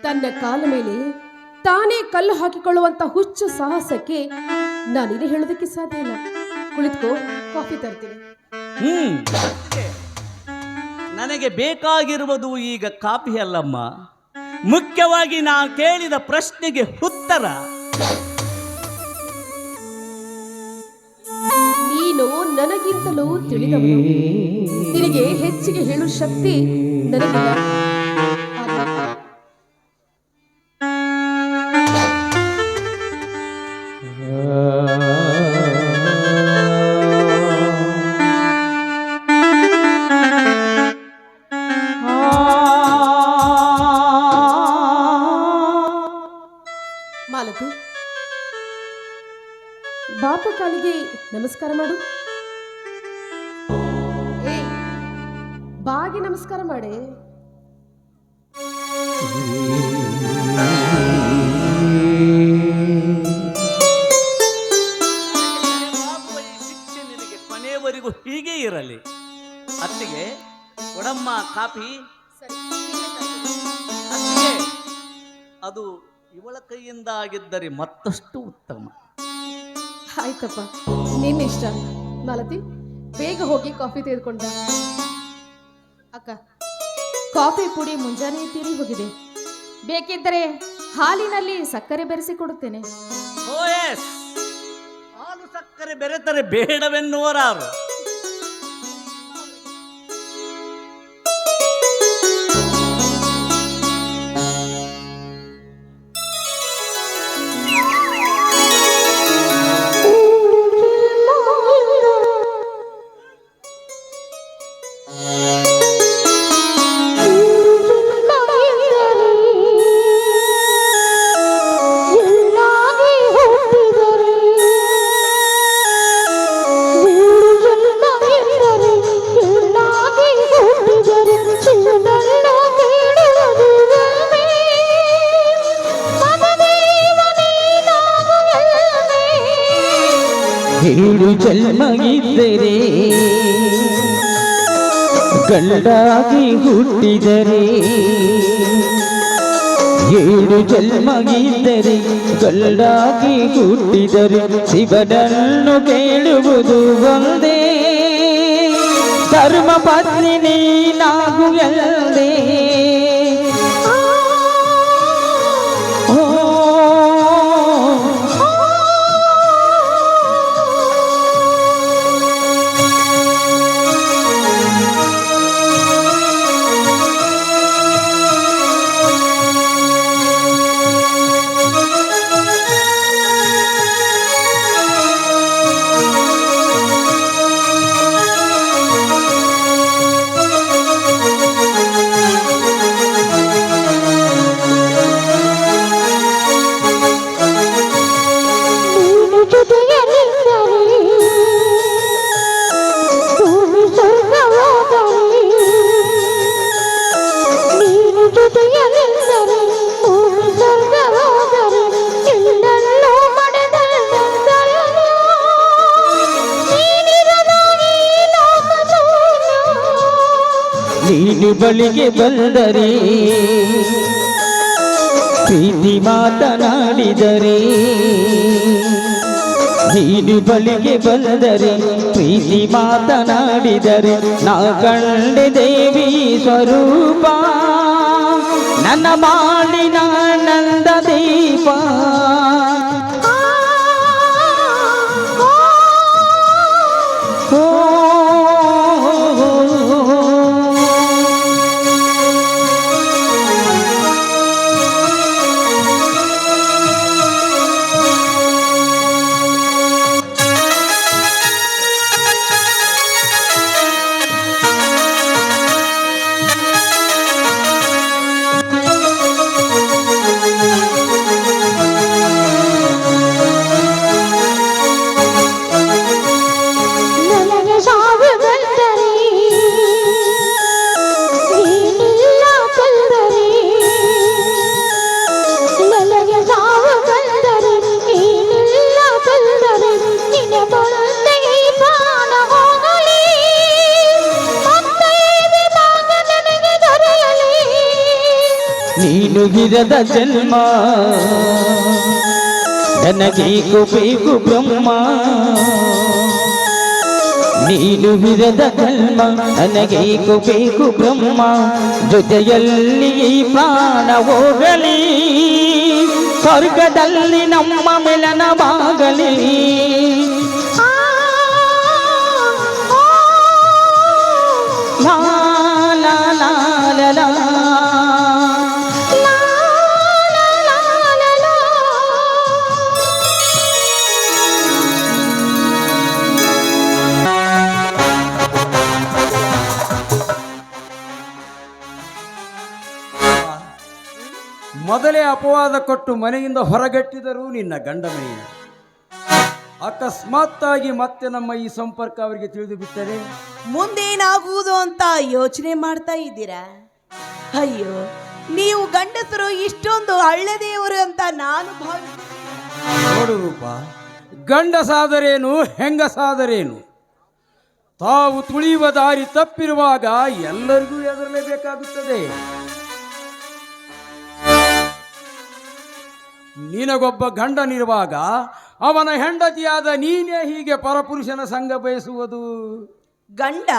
ತನ್ನ ಕಾಲ ಮೇಲೆ ತಾನೇ ಕಲ್ಲು ಹಾಕಿಕೊಳ್ಳುವಂತ ಹುಚ್ಚು ಸಾಹಸಕ್ಕೆ ನಾನಿಲ್ಲಿ ಹೇಳೋದಕ್ಕೆ ಸಾಧ್ಯ ಇಲ್ಲ. ಕುಳಿತುಕೋ, ಕಾಫಿ ತರ್ತೀನಿ. ನನಗೆ ಬೇಕಾಗಿರುವುದು ಈಗ ಕಾಫಿ ಅಲ್ಲಮ್ಮ, ಮುಖ್ಯವಾಗಿ ನಾ ಕೇಳಿದ ಪ್ರಶ್ನೆಗೆ ಉತ್ತರ. ನೀನು ನನಗಿಂತಲೂ ತಿಳಿದವನು. ನಿನಗೆ ಹೆಚ್ಚಿಗೆ ಹೇಳುವ ಶಕ್ತಿ ನನಗಿಲ್ಲ. ಕಾಲಿಗೆ ನಮಸ್ಕಾರ ಮಾಡು. ಏಯ್, ಬಾಗಿ ನಮಸ್ಕಾರ ಮಾಡೆ. ಆಗುವ ಈ ಶಿಕ್ಷೆ ನಿನಗೆ ಕೊನೆಯವರೆಗೂ ಹೀಗೆ ಇರಲಿ. ಅತ್ತಿಗೆ ಕೊಡಮ್ಮ ಕಾಫಿ. ಅತ್ತಿಗೆ, ಅದು ಇವಳ ಕೈಯಿಂದ ಆಗಿದ್ದರೆ ಮತ್ತಷ್ಟು ಉತ್ತಮ. ಆಯ್ತಪ್ಪ, ನಿನ್ನಿಷ್ಟ. ಮಾಲತಿ, ಬೇಗ ಹೋಗಿ ಕಾಫಿ ತೆಗೆದುಕೊಂಡ. ಅಕ್ಕ, ಕಾಫಿ ಪುಡಿ ಮುಂಜಾನೆ ತೀರಿ ಹೋಗಿದೆ. ಬೇಕಿದ್ದರೆ ಹಾಲಿನಲ್ಲಿ ಸಕ್ಕರೆ ಬೆರೆಸಿ ಕೊಡುತ್ತೇನೆ. ಓ ಎಸ್, ಹಾಲು ಸಕ್ಕರೆ ಬೆರೆತರೆ ಬೇಡವೆನ್ನುವರಾರು. ಏಳು ಜನ್ಮ ಇದ್ದರೆ ಗಂಡಾಗಿ ಹುಟ್ಟಿದರೆ, ಏಳು ಜನ್ಮ ಇದ್ದರೆ ಗಂಡಾಗಿ ಹುಟ್ಟಿದರೆ ಶಿವನನ್ನು ಕೇಳುವುದು ಒಂದೇ, ಧರ್ಮ ಪತ್ನಿ ನೀನಾಗುವುದೇ. ನೀನು ಬಳಿಗೆ ಬಂದರೆ ಪ್ರೀತಿ ಮಾತನಾಡಿದರೆ, ನೀನು ಬಳಿಗೆ ಬಂದರೆ ಪ್ರೀತಿ ಮಾತನಾಡಿದರೆ ನಾ ಕಂಡೆ ದೇವಿ ಸ್ವರೂಪ, ನನ್ನ ಮಾಡಿನ ನಂದ ದೀಪ. ನೀನು ಗಿರದ ಜನ್ಮ ನನಗೀಗೂ ಬೇಕು ಬ್ರಹ್ಮ, ನೀನು ಬಿರದ ಜನ್ಮ ನನಗೀಗೂ ಬೇಕು ಬ್ರಹ್ಮ, ಜೊತೆಯಲ್ಲಿ ಈ ಪ್ರಾಣ ಹೋಗಲಿ, ಸ್ವರ್ಗದಲ್ಲಿ ನಮ್ಮ ಮಿಲನವಾಗಲಿ. ಲಾ ಲಾ ಲಾ ಲಾ ಲಾ. ಮೊದಲೇ ಅಪವಾದ ಕೊಟ್ಟು ಮನೆಯಿಂದ ಹೊರಗಟ್ಟಿದರೂ ನಿನ್ನ ಗಂಡಮನೆಯ ಅಕಸ್ಮಾತ್ತಾಗಿ ಮತ್ತೆ ನಮ್ಮ ಈ ಸಂಪರ್ಕ ಅವರಿಗೆ ತಿಳಿದು ಬಿಟ್ಟರೆ ಮುಂದೇನಾಗುವುದು ಅಂತ ಯೋಚನೆ ಮಾಡ್ತಾ ಇದ್ದೀರಾ? ಅಯ್ಯೋ, ನೀವು ಗಂಡಸರು ಇಷ್ಟೊಂದು ಹಳ್ಳೆದೇವರು ಅಂತ ನಾನು ಭಾವಿಸಿದ್ದೆ. ನೋಡು ರೂಪ, ಗಂಡಸಾದರೇನು ಹೆಂಗಸಾದರೇನು, ತಾವು ತುಳಿಯುವ ದಾರಿ ತಪ್ಪಿರುವಾಗ ಎಲ್ಲರಿಗೂ ಎದುರಲೇಬೇಕಾಗುತ್ತದೆ. ನಿನಗೊಬ್ಬ ಗಂಡನಿರುವಾಗ ಅವನ ಹೆಂಡತಿಯಾದ ನೀನೇ ಹೀಗೆ ಪರಪುರುಷನ ಸಂಘ ಬಯಸುವುದು? ಗಂಡ?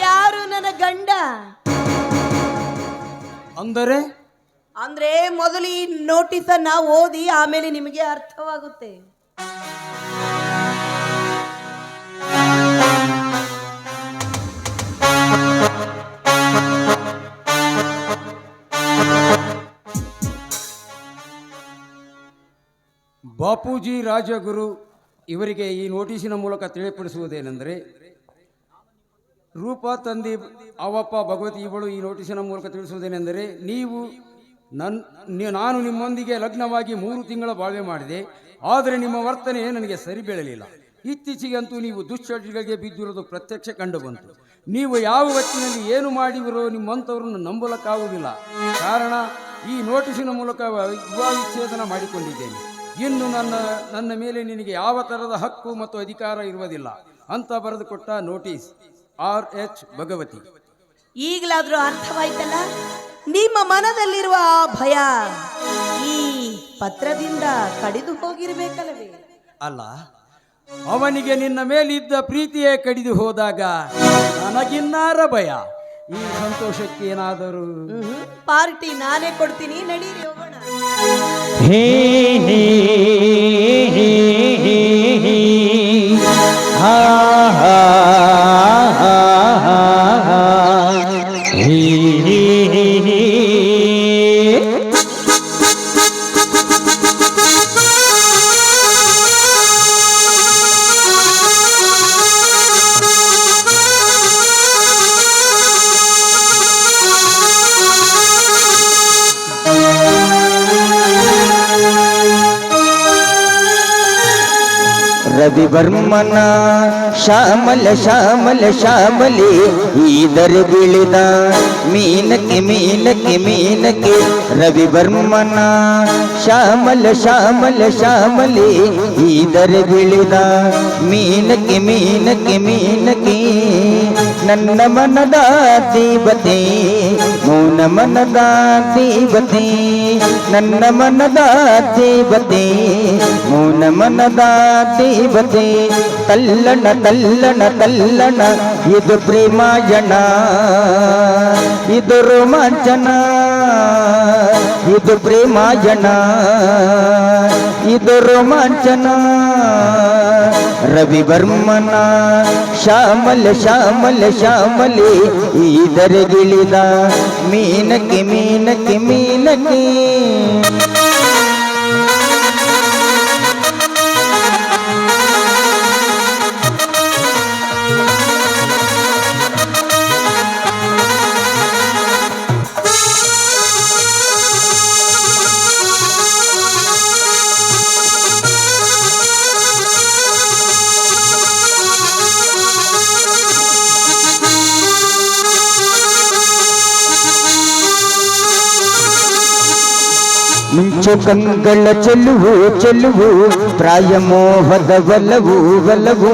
ಯಾರು ನನ್ನ ಗಂಡ? ಅಂದರೆ ಮೊದಲು ಈ ನೋಟಿಸನ್ನ ಓದಿ ಆಮೇಲೆ ನಿಮಗೆ ಅರ್ಥವಾಗುತ್ತೆ. ಬಾಪೂಜಿ ರಾಜಗುರು ಇವರಿಗೆ ಈ ನೋಟಿಸಿನ ಮೂಲಕ ತಿಳಿಪಡಿಸುವುದೇನೆಂದರೆ, ರೂಪ ತಂದೆ ಅವಪ್ಪ ಭಗವತಿ ಇವಳು ಈ ನೋಟಿಸಿನ ಮೂಲಕ ತಿಳಿಸುವುದೇನೆಂದರೆ, ನಾನು ನಿಮ್ಮೊಂದಿಗೆ ಲಗ್ನವಾಗಿ 3 ತಿಂಗಳ ಬಾಳ್ವೆ ಮಾಡಿದೆ. ಆದರೆ ನಿಮ್ಮ ವರ್ತನೆ ನನಗೆ ಸರಿ ಬೀಳಲಿಲ್ಲ. ಇತ್ತೀಚೆಗಂತೂ ನೀವು ದುಶ್ಚಟಗಳಿಗೆ ಬಿದ್ದಿರೋದು ಪ್ರತ್ಯಕ್ಷ ಕಂಡು ಬಂತು. ನೀವು ಯಾವ ಹೊತ್ತಿನಲ್ಲಿ ಏನು ಮಾಡಿದಿರೋ ನಿಮ್ಮಂಥವ್ರನ್ನು ನಂಬಲಕ್ಕಾಗುವುದಿಲ್ಲ. ಕಾರಣ, ಈ ನೋಟಿಸಿನ ಮೂಲಕ ವಿವಾಹ ವಿಚ್ಛೇದನ ಮಾಡಿಕೊಂಡಿದ್ದೇನೆ. ಇನ್ನು ನನ್ನ ಮೇಲೆ ನಿನಗೆ ಯಾವ ಥರದ ಹಕ್ಕು ಮತ್ತು ಅಧಿಕಾರ ಇರುವುದಿಲ್ಲ ಅಂತ ಬರೆದುಕೊಟ್ಟ ನೋಟಿಸ್. RH ಭಗವತಿ. ಈಗಲಾದ್ರೂ ಅರ್ಥವಾಯ್ತಲ್ಲ ನಿಮ್ಮ ಮನದಲ್ಲಿರುವ ಆ ಭಯ ಈ ಪತ್ರದಿಂದ ಕಡಿದು ಹೋಗಿರ್ಬೇಕಲ್ಲವೇ? ಅಲ್ಲ, ಅವನಿಗೆ ನಿನ್ನ ಮೇಲಿದ್ದ ಪ್ರೀತಿಯೇ ಕಡಿದು ಹೋದಾಗ ನನಗಿನ್ನಾರ ಭಯ. ಈ ಸಂತೋಷಕ್ಕೆ ಏನಾದರೂ ಪಾರ್ಟಿ ನಾನೇ ಕೊಡ್ತೀನಿ, ನಡೀರಿ ಹೋಗೋಣ. ಹೇ ಹೇ ಹೇ ಹೇ ಹೇ ಹಾ ಹಾ ಹಾ ಹಾ ಹೇ ಹೇ ಹೇ. ರವಿವರ್ಮನ ಶ್ಯಾಮಲ ಶ್ಯಾಮಲ ಶ್ಯಾಮಲೆ ಈದರ ಬೀಳಿದ ಮೀನಕ್ಕೆ ಮೀನಕ್ಕೆ ಮೀನಕ್ಕೆ. ರವಿವರ್ಮನ ಶ್ಯಾಮಲ ಶ್ಯಾಮಲ ಶ್ಯಾಮಲೆ ಈದರ ಬೀಳಿದ ಮೀನಕ್ಕೆ ಮೀನಕ್ಕೆ ಮೀನಕ್ಕೆ. ನನ್ನ ಮನದ ದೇವತೆ ಮೌನ ಮನದ ದೇವತೆ, ನನ್ನ ಮನದ ದೇವತೆ ಮೌನ ಮನದ ದೇವತೆ. ತಲ್ಲಣ ತಲ್ಲಣ ತಲ್ಲಣ ಇದು ಪ್ರೇಮಾಯಣ, ಇದು ರೋಮಾಂಚನ, ಇದು ಪ್ರೇಮಾಯಣ, ಇದು ರೋಮಾಂಚನ. ರವಿವರ್ಮನ ಶ್ಯಾಮಲ ಶ್ಯಾಮಲ ಶ್ಯಾಮಲೆ ಈದರಗಿಳಿದ ಮೀನಕ್ಕೆ ಮೀನಕ್ಕೆ ಮೀನಕ್ಕೆ. ಮಿಂಚು ಕಂಗಳ ಚೆಲುವು ಚೆಲುವು ಪ್ರಾಯ ಮೋಹದ ಒಲವು ಒಲವು.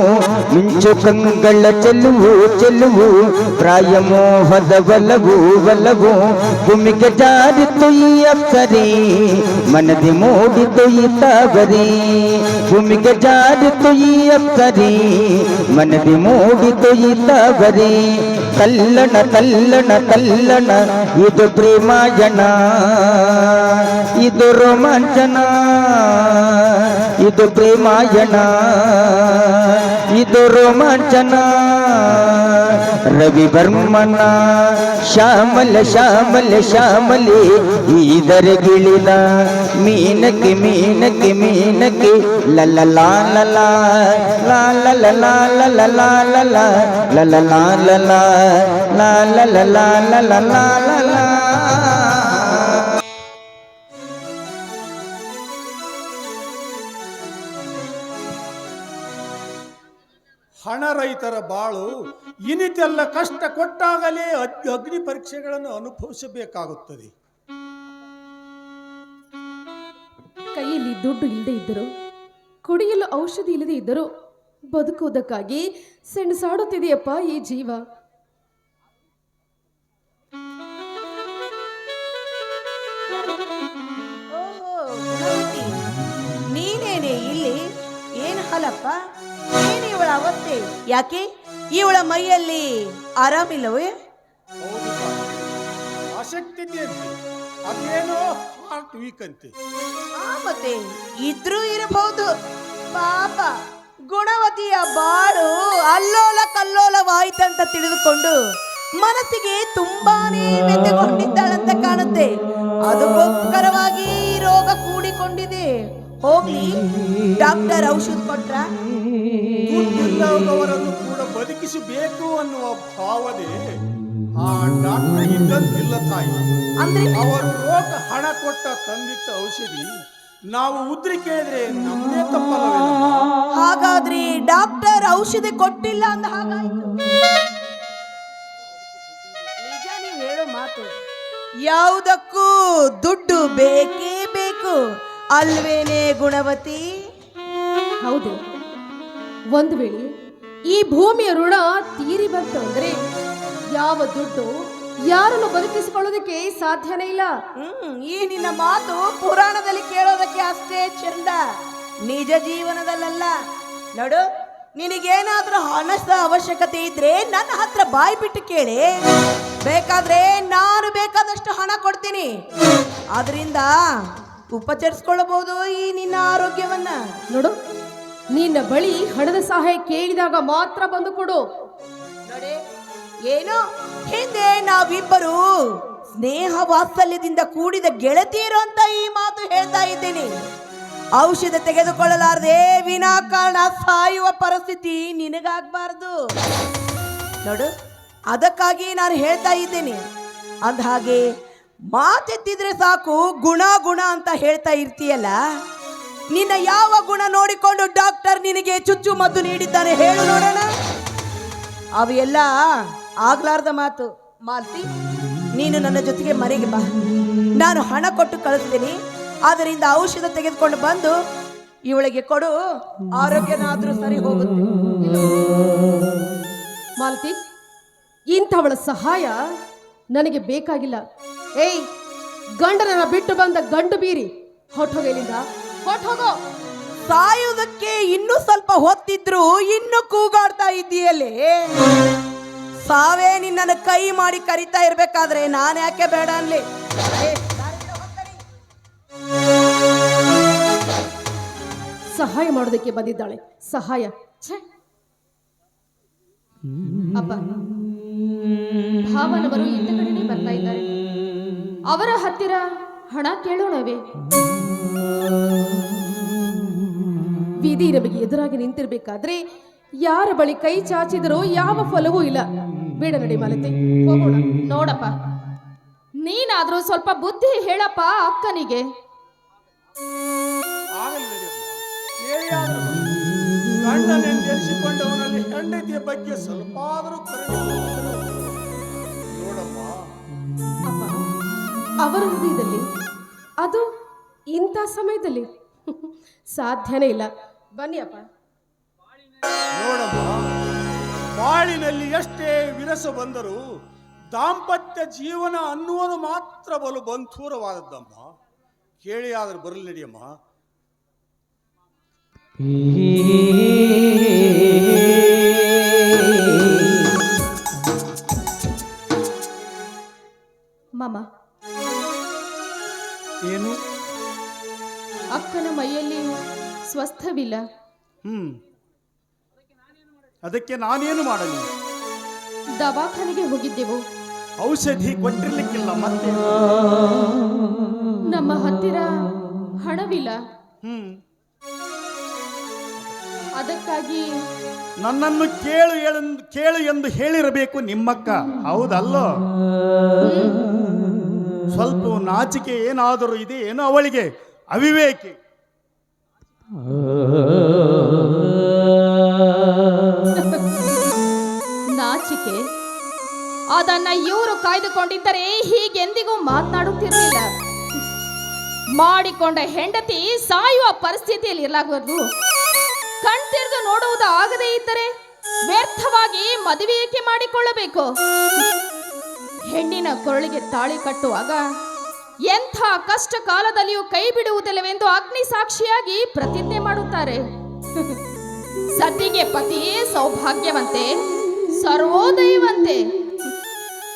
ಮಿಂಚು ಕಂಗಳ ಚೆಲುವು ಚೆಲುವು ಪ್ರಾಯ ಮೋಹದ ಒಲವು ಒಲವು. ಭೂಮಿಗೆ ಜಾರಿತು ಈ ಅಪ್ಸರೆ ಮನದಿ ಮೂಡಿತು ಈ ತಾವರೆ. ಭೂಮಿಗೆ ಜಾರಿತು ಈ ಅಪ್ಸರೆ ಮನದಿ ಮೂಡಿತು ಈ ತಾವರೆ. ತಲ್ಲಣ ತಲ್ಲಣ ತಲ್ಲಣ ಇದು ಪ್ರೇಮಾಯಣ, ಇದು ರೋಮಾಂಚನ, ಇದು ಪ್ರೇಮಾಯಣ, ಇದು ರೋಮಾಂಚನ. ರವಿವರ್ಮನ ಶ್ಯಾಮಲ ಶ್ಯಾಮಲ ಶ್ಯಾಮಲೆ ಈದರಗಿಳಿದ ಮೀನಕ್ಕೆ ಮೀನಕ್ಕೆ ಮೀನಕ್ಕೆ. ಲಲ ಲಾ ಲಲ ಲಾ ಲಲ ಲಾ ಲಲ ಲಾ ಲಲ ಲಲ ಲಾ ಲಲ ಲಾ ಲಲ ಲಾ ಲಲ ಲಾ ಲಲ. ರೈತರ ಬಾಳು ಇನಿತೆಲ್ಲ ಕಷ್ಟ ಕೊಟ್ಟಾಗಲೇ ಅಗ್ನಿ ಪರೀಕ್ಷೆಗಳನ್ನು ಅನುಭವಿಸಬೇಕಾಗುತ್ತದೆ. ಕೈಯಲ್ಲಿ ದುಡ್ಡು ಇಲ್ಲದೆ ಇದ್ದರು, ಕುಡಿಯಲು ಔಷಧಿ ಇಲ್ಲದೆ ಇದ್ದರು, ಬದುಕುವುದಕ್ಕಾಗಿ ಸೆಣಸಾಡುತ್ತಿದೆಯಪ್ಪ ಈ ಜೀವ. ಓಹೋ, ಗುಣವತಿ, ನೀನೇನೆ ಇಲ್ಲಿ? ಏನ್ ಹಾಲಪ್ಪ, ಏನ್ ಇವಳ ಅವಸ್ಥೆ? ಯಾಕೆ ಇವಳ ಮೈಯಲ್ಲಿ ಆರಾಮಿಲ್ಲವೇ? ಹೌದು ತಾಯಿ. ಆಸಕ್ತಿ ಇದೆಯಂತೆ, ಅದೇನೋ ಹಾರ್ಟ್ ವೀಕ್ ಅಂತೆ. ಮತ್ತೆ ಇದ್ರೂ ಇರಬಹುದು. ಪಾಪ ಗುಣವತಿಯ ಬಾಳು ಅಲ್ಲೋಲ ಕಲ್ಲೋಲವಾಯ್ತಂತ ತಿಳಿದುಕೊಂಡು ಮನಸ್ಸಿಗೆ ತುಂಬಾನೇ ಮೆತ್ತಗೊಂಡಿದ್ದಾಳಂತ ಕಾಣುತ್ತೆ. ಅದಕ್ಕೋಸ್ಕರವಾಗಿ ಈ ರೋಗ ಕೂಡಿಕೊಂಡಿದೆ. ಹೋಗ್ಲಿ, ಡಾಕ್ಟರ್ ಔಷಧ ಕೊಟ್ರ? ದುಡ್ಡಿಲ್ಲದವರನ್ನು ಕೂಡ ಬದುಕಿಸಬೇಕು ಅನ್ನುವ ಭಾವನೆ ಆ ಡಾಕ್ಟರ್ ಇದ್ದಂತಿಲ್ಲ ತಾಯಿ. ಅಂದ್ರೆ ಅವರು ರೋಗ ಹಣ ಕೊಟ್ಟ ತಂದಿಟ್ಟ ಔಷಧಿ ನಾವು ಉದ್ರಿ ಕೇಳಿದ್ರೆ ನಮ್ಮದೇ ತಪ್ಪಲ್ಲವೇನಮ್ಮ? ಹಾಗಾದ್ರೆ ಡಾಕ್ಟರ್ ಔಷಧಿ ಕೊಟ್ಟಿಲ್ಲ ಅಂದ ಹಾಗಾಯ್ತು. ನಿಜ ನೀವು ಹೇಳೋ ಮಾತು. ಯಾವುದಕ್ಕೂ ದುಡ್ಡು ಬೇಕೇ ಬೇಕು ಅಲ್ವೇನೆ ಗುಣವತಿ? ಹೌದು, ಒಂದು ವೇಳೆ ಈ ಭೂಮಿಯ ಋಣ ತೀರಿ ಬಂತು ಅಂದ್ರೆ ಯಾವ ದುಡ್ಡು ಯಾರನ್ನು ಬದುಕಿಸಿಕೊಳ್ಳೋದಕ್ಕೆ ಸಾಧ್ಯನೇ ಇಲ್ಲ. ಈ ನಿನ್ನ ಮಾತು ಪುರಾಣದಲ್ಲಿ ಕೇಳೋದಕ್ಕೆ ಅಷ್ಟೇ ಚಂದ, ನಿಜ ಜೀವನದಲ್ಲ. ನೋಡು, ನಿನಗೇನಾದ್ರೂ ಹಣದ ಅವಶ್ಯಕತೆ ಇದ್ರೆ ನನ್ನ ಹತ್ರ ಬಾಯಿ ಬಿಟ್ಟು ಕೇಳಿ, ಬೇಕಾದ್ರೆ ನಾನು ಬೇಕಾದಷ್ಟು ಹಣ ಕೊಡ್ತೀನಿ. ಅದರಿಂದ ಉಪಚರಿಸ್ಕೊಳ್ಳಬಹುದು ಈ ನಿನ್ನ ಆರೋಗ್ಯವನ್ನ. ನೋಡು, ನಿನ್ನ ಬಳಿ ಹಣದ ಸಹಾಯ ಕೇಳಿದಾಗ ಮಾತ್ರ ಬಂದು ಕೊಡು. ನೋಡಿ, ಏನೋ ಹಿಂದೆ ನಾವಿಬ್ಬರು ಸ್ನೇಹ ವಾತ್ಸಲ್ಯದಿಂದ ಕೂಡಿದ ಗೆಳತಿಯರು ಅಂತ ಈ ಮಾತು ಹೇಳ್ತಾ ಇದ್ದೇನೆ. ಔಷಧ ತೆಗೆದುಕೊಳ್ಳಲಾರದೆ ವಿನಾಕಾರಣ ಸಾಯುವ ಪರಿಸ್ಥಿತಿ ನಿನಗಾಗಬಾರ್ದು. ನೋಡು, ಅದಕ್ಕಾಗಿ ನಾನು ಹೇಳ್ತಾ ಇದ್ದೇನೆ. ಅಂದ ಹಾಗೆ ಮಾತೆತ್ತಿದ್ರೆ ಸಾಕು ಗುಣ ಗುಣ ಅಂತ ಹೇಳ್ತಾ ಇರ್ತೀಯಲ್ಲ, ನಿನ್ನ ಯಾವ ಗುಣ ನೋಡಿಕೊಂಡು ಡಾಕ್ಟರ್ ನಿನಗೆ ಚುಚ್ಚು ಮದ್ದು ನೀಡಿದ್ದಾನೆ ಹೇಳು ನೋಡೋಣ. ಅವು ಎಲ್ಲ ಆಗ್ಲಾರ್ದ ಮಾತು. ಮಾಲ್ತಿ, ನೀನು ನನ್ನ ಜೊತೆಗೆ ಮನೆಗೆ ಬಾ, ನಾನು ಹಣ ಕೊಟ್ಟು ಕಳಿಸ್ತೀನಿ. ಅದರಿಂದ ಔಷಧ ತೆಗೆದುಕೊಂಡು ಬಂದು ಇವಳಿಗೆ ಕೊಡು, ಆರೋಗ್ಯನಾದ್ರೂ ಸರಿ ಹೋಗುತ್ತೆ. ಮಾಲತಿ, ಇಂಥವಳ ಸಹಾಯ ನನಗೆ ಬೇಕಾಗಿಲ್ಲ. ಏಯ್, ಗಂಡನನ್ನ ಬಿಟ್ಟು ಬಂದ ಗಂಡು ಬೀರಿ, ಹೊಟ್ಟೋಗ ಇಲ್ಲಿಂದ, ಹೊಟ್ಟೋಗೋ. ಸಾಯುವುದಕ್ಕೆ ಇನ್ನೂ ಸ್ವಲ್ಪ ಹೊತ್ತಿದ್ರು ಇನ್ನೂ ಕೂಗಾಡ್ತಾ ಇದ್ದೀಯಲ್ಲೇ. ಸಾವೇ ನಿನ್ನನ್ನು ಕೈ ಮಾಡಿ ಕರಿತಾ ಇರ್ಬೇಕಾದ್ರೆ ನಾನು ಯಾಕೆ ಬೇಡ ಅನ್ಲಿ? ಸಹಾಯ ಮಾಡೋದಕ್ಕೆ ಬಂದಿದ್ದಾಳೆ. ಸಹಾಯ ಛೆ. ಅಪ್ಪ, ಭಾವನವರು ಇಂದ ಕಡೆನೇ ಬರ್ತಾ ಇದ್ದಾರೆ. ಅವರ ಹತ್ತಿರ ಹಣ ಕೇಳೋಣವೇ? ವಿಧಿ ನಮಗೆ ಎದುರಾಗಿ ನಿಂತಿರ್ಬೇಕಾದ್ರೆ ಯಾರ ಬಳಿ ಕೈ ಚಾಚಿದರೂ ಯಾವ ಫಲವೂ ಇಲ್ಲ. ಬೇಡ, ನಡಿ ಮಾಲತಿ, ಹೋಗೋಣ. ನೋಡಪ್ಪ, ನೀನಾದ್ರೂ ಸ್ವಲ್ಪ ಬುದ್ಧಿ ಹೇಳಪ್ಪ ಅಕ್ಕನಿಗೆ. ಗಂಡನೆಂದೆನಿಸಿಕೊಂಡವನಲ್ಲಿ ಹೆಂಡತಿಯ ಬಗ್ಗೆ ಸ್ವಲ್ಪ ಆದರೂ ನೋಡಮ್ಮ. ಅವರ ಹೃದಯದಲ್ಲಿ ಅದು ಇಂಥ ಸಮಯದಲ್ಲಿ ಸಾಧ್ಯನೇ ಇಲ್ಲ. ಬನ್ನಿ ಅಪ್ಪ. ನೋಡಮ್ಮ, ಬಾಳಿನಲ್ಲಿ ಎಷ್ಟೇ ವಿರಸ ಬಂದರೂ ದಾಂಪತ್ಯ ಜೀವನ ಅನ್ನುವುದು ಮಾತ್ರ ಬಲು ಬಂಧೂರವಾದದ್ದಮ್ಮ. ಕೇಳಿ ಆದ್ರೆ ಬರಲಿ ನಡಿಯಮ್ಮ. ಮಾಮ, ಏನು? ಅಕ್ಕನ ಮೈಯಲ್ಲಿ ಸ್ವಸ್ಥವಿಲ್ಲ. ಅದಕ್ಕೆ ನಾನೇನು ಮಾಡಲಿ? ದವಾಖಾನೆಗೆ ಹೋಗಿದ್ದೆವು, ಔಷಧಿ ಕೊಟ್ಟಿರ್ಲಿಕ್ಕಿಲ್ಲ. ಮತ್ತೆ ನಮ್ಮ ಹತ್ತಿರ ಹಣವಿಲ್ಲ. ಅದಕ್ಕಾಗಿ ನನ್ನನ್ನು ಕೇಳು ಎಂದು ಹೇಳಿರಬೇಕು ನಿಮ್ಮಕ್ಕ, ಹೌದಲ್ಲೋ? ಸ್ವಲ್ಪ ನಾಚಿಕೆ ಏನಾದರೂ ಇದೆ ಏನೋ ಅವಳಿಗೆ, ಅವಿವೇಕಿ. ನನ್ನ ಇವರು ಕಾಯ್ದುಕೊಂಡಿದ್ದರೆ ಹೀಗೆಂದಿಗೂ ಮಾತನಾಡುತ್ತಿರಲಿಲ್ಲ. ಮಾಡಿಕೊಂಡ ಹೆಂಡತಿ ಸಾಯುವ ಪರಿಸ್ಥಿತಿಯಲ್ಲಿ ಇರಲಾಗದು. ಕಣ್ತಿರಿದು ನೋಡುವುದು ಆಗದೇ ಇದ್ದರೆ ವ್ಯರ್ಥವಾಗಿ ಮದುವೆ ಏಕೆ ಮಾಡಿಕೊಳ್ಳಬೇಕು? ಹೆಣ್ಣಿನ ಕೊರಳಿಗೆ ತಾಳಿ ಕಟ್ಟುವಾಗ ಎಂಥ ಕಷ್ಟ ಕಾಲದಲ್ಲಿಯೂ ಕೈ ಬಿಡುವುದಿಲ್ಲವೆಂದು ಅಗ್ನಿ ಸಾಕ್ಷಿಯಾಗಿ ಪ್ರತಿಜ್ಞೆ ಮಾಡುತ್ತಾರೆ. ಸತಿಗೆ ಪತಿಯೇ ಸೌಭಾಗ್ಯವಂತೆ, ಸರ್ವೋದಯವಂತೆ,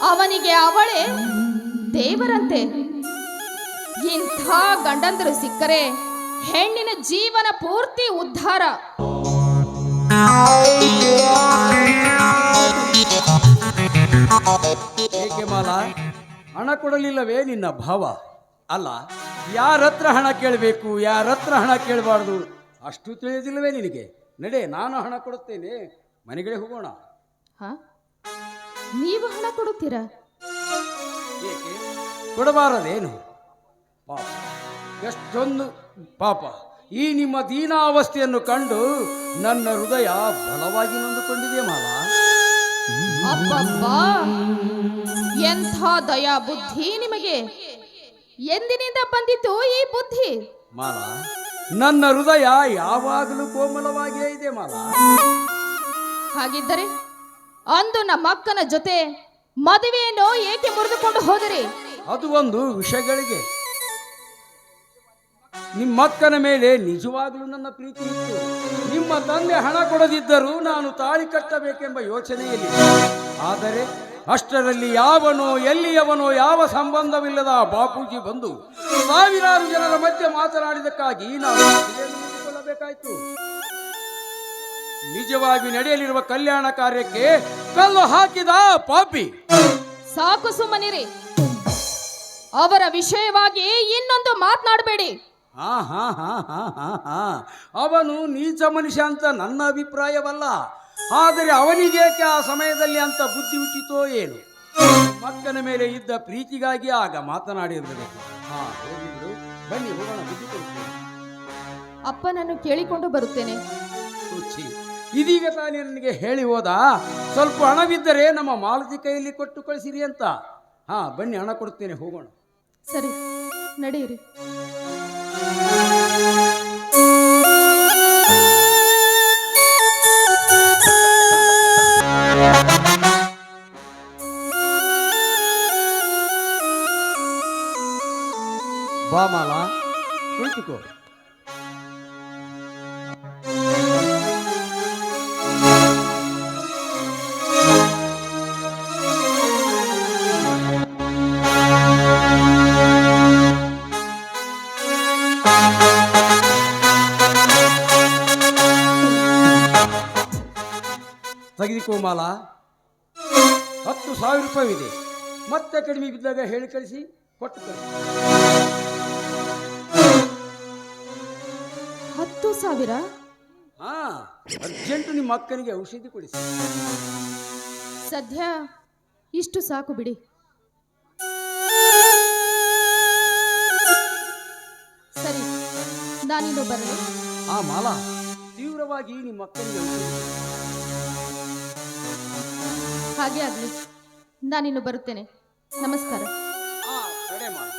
ಅವನಿಗೆ ಅವಳೇ ದೇವರಂತೆ. ಇಂಥ ಗಂಡಂದರು ಸಿಕ್ಕರೆ ಹೆಣ್ಣಿನ ಜೀವನ ಪೂರ್ತಿ ಉದ್ಧಾರ. ಏಕೆ ಮಾಲ, ಹಣ ಕೊಡಲಿಲ್ಲವೇ ನಿನ್ನ ಭಾವ? ಅಲ್ಲ, ಯಾರತ್ರ ಹಣ ಕೇಳಬೇಕು, ಯಾರತ್ರ ಹಣ ಕೇಳಬಾರ್ದು ಅಷ್ಟು ತಿಳಿದಿಲ್ಲವೇ ನಿನಗೆ? ನಡೆ, ನಾನು ಹಣ ಕೊಡುತ್ತೇನೆ, ಮನೆಗೆ ಹೋಗೋಣ. ಹ? ನೀವು ಹಣ ಕೊಡುತ್ತೀರಾ? ಏಕೆ ಕೊಡಬಾರದೇನು? ಪಾಪ, ಎಷ್ಟೊಂದು ಪಾಪ. ಈ ನಿಮ್ಮ ದೀನಾವಸ್ಥೆಯನ್ನು ಕಂಡು ನನ್ನ ಹೃದಯ ಬಲವಾಗಿ ನೊಂದುಕೊಂಡಿದೆ ಮಾಲ. ಅಬ್ಬಬ್ಬಾ, ಎಂಥ ದಯಾ ಬುದ್ಧಿ ನಿಮಗೆ! ಎಂದಿನಿಂದ ಬಂದಿತು ಈ ಬುದ್ಧಿ? ಮಾಲ, ನನ್ನ ಹೃದಯ ಯಾವಾಗಲೂ ಕೋಮಲವಾಗಿಯೇ ಇದೆ ಮಾಲ. ಹಾಗಿದ್ದರೆ ಅಂದು ನಮ್ಮ ಅಕ್ಕನ ಜೊತೆ ಮದುವೆಯನ್ನು ಏಕೆ ಮುರಿದುಕೊಂಡು ಹೋದಿರಿ? ಅದು ಒಂದು ವಿಷಯಗಳಿಗೆ. ನಿಮ್ಮಕ್ಕನ ಮೇಲೆ ನಿಜವಾಗಲೂ ನನ್ನ ಪ್ರೀತಿ ಇತ್ತು. ನಿಮ್ಮ ತಂದೆ ಹಣ ಕೊಡದಿದ್ದರೂ ನಾನು ತಾಳಿ ಕಟ್ಟಬೇಕೆಂಬ ಯೋಚನೆಯಲ್ಲಿ. ಆದರೆ ಅಷ್ಟರಲ್ಲಿ ಯಾವನೋ ಎಲ್ಲಿಯವನೋ ಯಾವ ಸಂಬಂಧವಿಲ್ಲದ ಬಾಪೂಜಿ ಬಂದು ಸಾವಿರಾರು ಜನರ ಮಧ್ಯೆ ಮಾತನಾಡಿದಕ್ಕಾಗಿ ನಾನು ಮುಗಿದುಕೊಳ್ಳಬೇಕಾಯ್ತು. ನಿಜವಾಗಿ ನಡೆಯಲಿರುವ ಕಲ್ಯಾಣ ಕಾರ್ಯಕ್ಕೆ ಕಲ್ಲು ಹಾಕಿದ ಪಾಪಿ. ಸಾಕು, ಸುಮ್ಮನಿರಿ. ಅವರ ವಿಷಯವಾಗಿ ಇನ್ನೊಂದು ಮಾತನಾಡಬೇಡಿ. ಅವನು ನೀಚ ಮನುಷ್ಯ ಅಂತ ನನ್ನ ಅಭಿಪ್ರಾಯವಲ್ಲ. ಆದರೆ ಅವನಿಗೇಕೆ ಆ ಸಮಯದಲ್ಲಿ ಅಂತ ಬುದ್ಧಿ ಹುಟ್ಟಿತೋ ಏನು? ಮಕ್ಕನ ಮೇಲೆ ಇದ್ದ ಪ್ರೀತಿಗಾಗಿ ಆಗ ಮಾತನಾಡಿರಬೇಕು. ಹೋಗಿದ್ರು, ಬನ್ನಿ ಹೋಗೋಣ, ಬುದ್ಧಿ ಕೊಡ್ತೀನಿ. ಅಪ್ಪನನ್ನು ಕೇಳಿಕೊಂಡು ಬರುತ್ತೇನೆ. ಇದೀಗ ತಾನೇ ನನಗೆ ಹೇಳಿ ಹೋದ, ಸ್ವಲ್ಪ ಹಣವಿದ್ದರೆ ನಮ್ಮ ಮಾಲತಿ ಕೈಯಲ್ಲಿ ಕೊಟ್ಟು ಕಳಿಸಿರಿ ಅಂತ. ಬನ್ನಿ, ಹಣ ಕೊಡ್ತೇನೆ, ಹೋಗೋಣ. ಸರಿ, ನಡೆಯಿರಿ. ಬಾ ಮಾಲ, ಕುಳಿತುಕೋ. ತೆಗೆದುಕೋ ಮಾಲ, 10,000 ರೂಪಾಯಿದೆ. ಮತ್ತೆ ಕಡಿಮೆ ಬಿದ್ದಾಗ ಹೇಳಿ ಕಳಿಸಿ, ಕೊಟ್ಟು ಕಳಿಸಿ. 10,000? ಅರ್ಜೆಂಟು ನಿಮ್ಮ ಅಕ್ಕನಿಗೆ ಔಷಧಿ ಕೊಡಿಸಿ. ಸದ್ಯ ಇಷ್ಟು ಸಾಕು ಬಿಡಿ. ಸರಿ, ನಾನಿನ್ನು ಬರಲಿ. ಮಾಲ, ತೀವ್ರವಾಗಿ ನಿಮ್ಮ ಅಕ್ಕನಿಗೆ ಔಷಧಿ. ಹಾಗೆ ಆಗಲಿ, ನಾನಿನ್ನು ಬರುತ್ತೇನೆ. ನಮಸ್ಕಾರ. ಕಡೆ ಮಾಲ.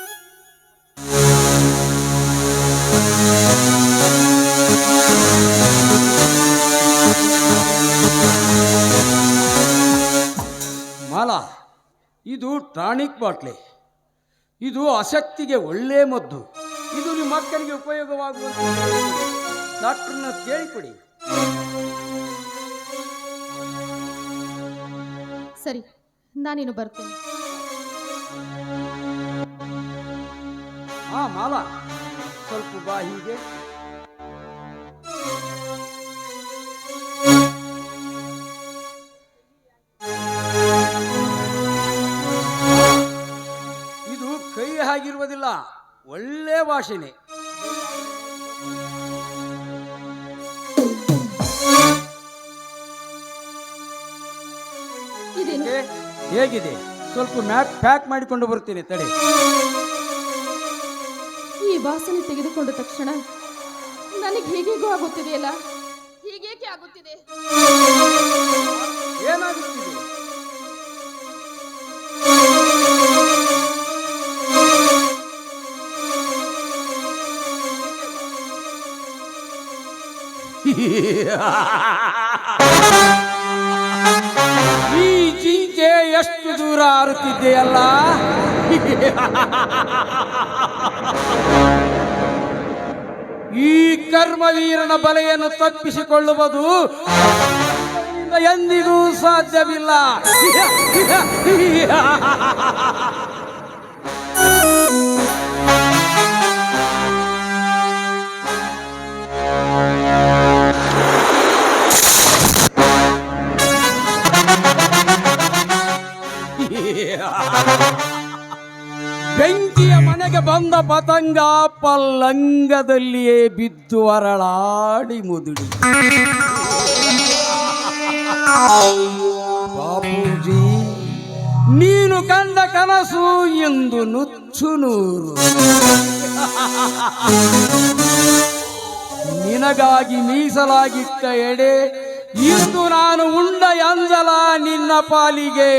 ಮಾಲ, ಇದು ಟಾನಿಕ್ ಬಾಟ್ಲಿ. ಇದು ಅಶಕ್ತಿಗೆ ಒಳ್ಳೆ ಮದ್ದು. ಇದು ನಿಮ್ಮ ಮಕ್ಕಳಿಗೆ ಉಪಯೋಗವಾಗುವಂತ ಡಾಕ್ಟರ್ನ ಕೇಳಿಕೊಡಿ. ಸರಿ, ನಾನಿನ್ನು ಬರ್ತೇನೆ. ಮಾಲ, ಸ್ವಲ್ಪ ಬಾ ಹೀಗೆ. ಇದು ಕೈ ಹಾಗಿರುವುದಿಲ್ಲ, ಒಳ್ಳೆ ವಾಸನೆ. ಹೇಗಿದೆ? ಸ್ವಲ್ಪ ಪ್ಯಾಕ್ ಮಾಡಿಕೊಂಡು ಬರುತ್ತೇನೆ, ತಡೆ. ಈ ವಾಸನೆ ತೆಗೆದುಕೊಂಡ ತಕ್ಷಣ ನನಗೆ ಹೀಗೇಗೂ ಆಗುತ್ತಿದೆಯಲ್ಲ. ಹೀಗೇಕೆ ಆಗುತ್ತಿದೆ? ಏನಾಗುತ್ತಿದೆ? ಈ ಜಿಂಕೆ ಎಷ್ಟು ದೂರ ಹಾರುತ್ತಿದೆಯಲ್ಲ. ಈ ಕರ್ಮವೀರನ ಬಲೆಯನ್ನು ತಪ್ಪಿಸಿಕೊಳ್ಳುವುದು ಎಂದಿಗೂ ಸಾಧ್ಯವಿಲ್ಲ. ಬೆಂಕಿಯ ಮನೆಗೆ ಬಂದ ಪತಂಗ ಪಲ್ಲಂಗದಲ್ಲಿಯೇ ಬಿದ್ದು ಅರಳಾಡಿ ಮುದುಡಿ. ಬಾಪೂಜಿ, ನೀನು ಕಂಡ ಕನಸು ಎಂದು ನುಚ್ಚು ನೂರು. ನಿನಗಾಗಿ ಮೀಸಲಾಗಿಟ್ಟ ಎಡೆ ಇಂದು ನಾನು ಉಂಡ ಅಂಜಲ ನಿನ್ನ ಪಾಲಿಗೆ.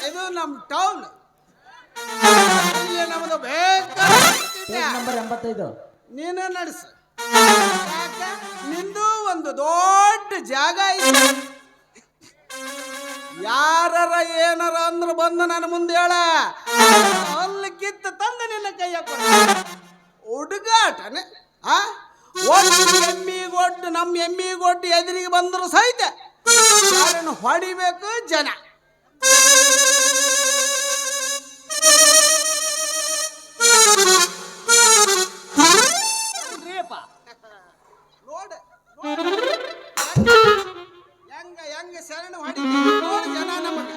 ಇದು ನಮ್ಮ ಟೌನ್. ಇಲ್ಲಿ ನಮ್ಮದು ನಂಬರ್ 85. ನೀನೇ ನಡೆಸ. ನಿಂದು ಒಂದು ದೊಡ್ಡ ಜಾಗ ಇದೆ. ಯಾರ ಏನಾರ ಅಂದ್ರ ಬಂದು ನನ್ನ ಮುಂದೆ ಹೇಳ, ಅಲ್ಲಿ ಕಿತ್ತ ತಂದು ನಿನ್ನ ಕೈಯ ಕೊಡ. ಹುಡುಗಾಟನೆ ಎಮ್ಮಿಗೊಡ್ಡು, ನಮ್ಮ ಎಮ್ಮಿಗೊಡ್ಡು ಎದುರಿಗೆ ಬಂದ್ರು ಸಹಿತ ಯಾರನ್ನು ಹೊಡಿಬೇಕು ಜನ. ನೋಡ ಹೆಂಗ ಶರಣ ಹೊಡಿ ನೋಡಿ ಜನ ನಮಗ.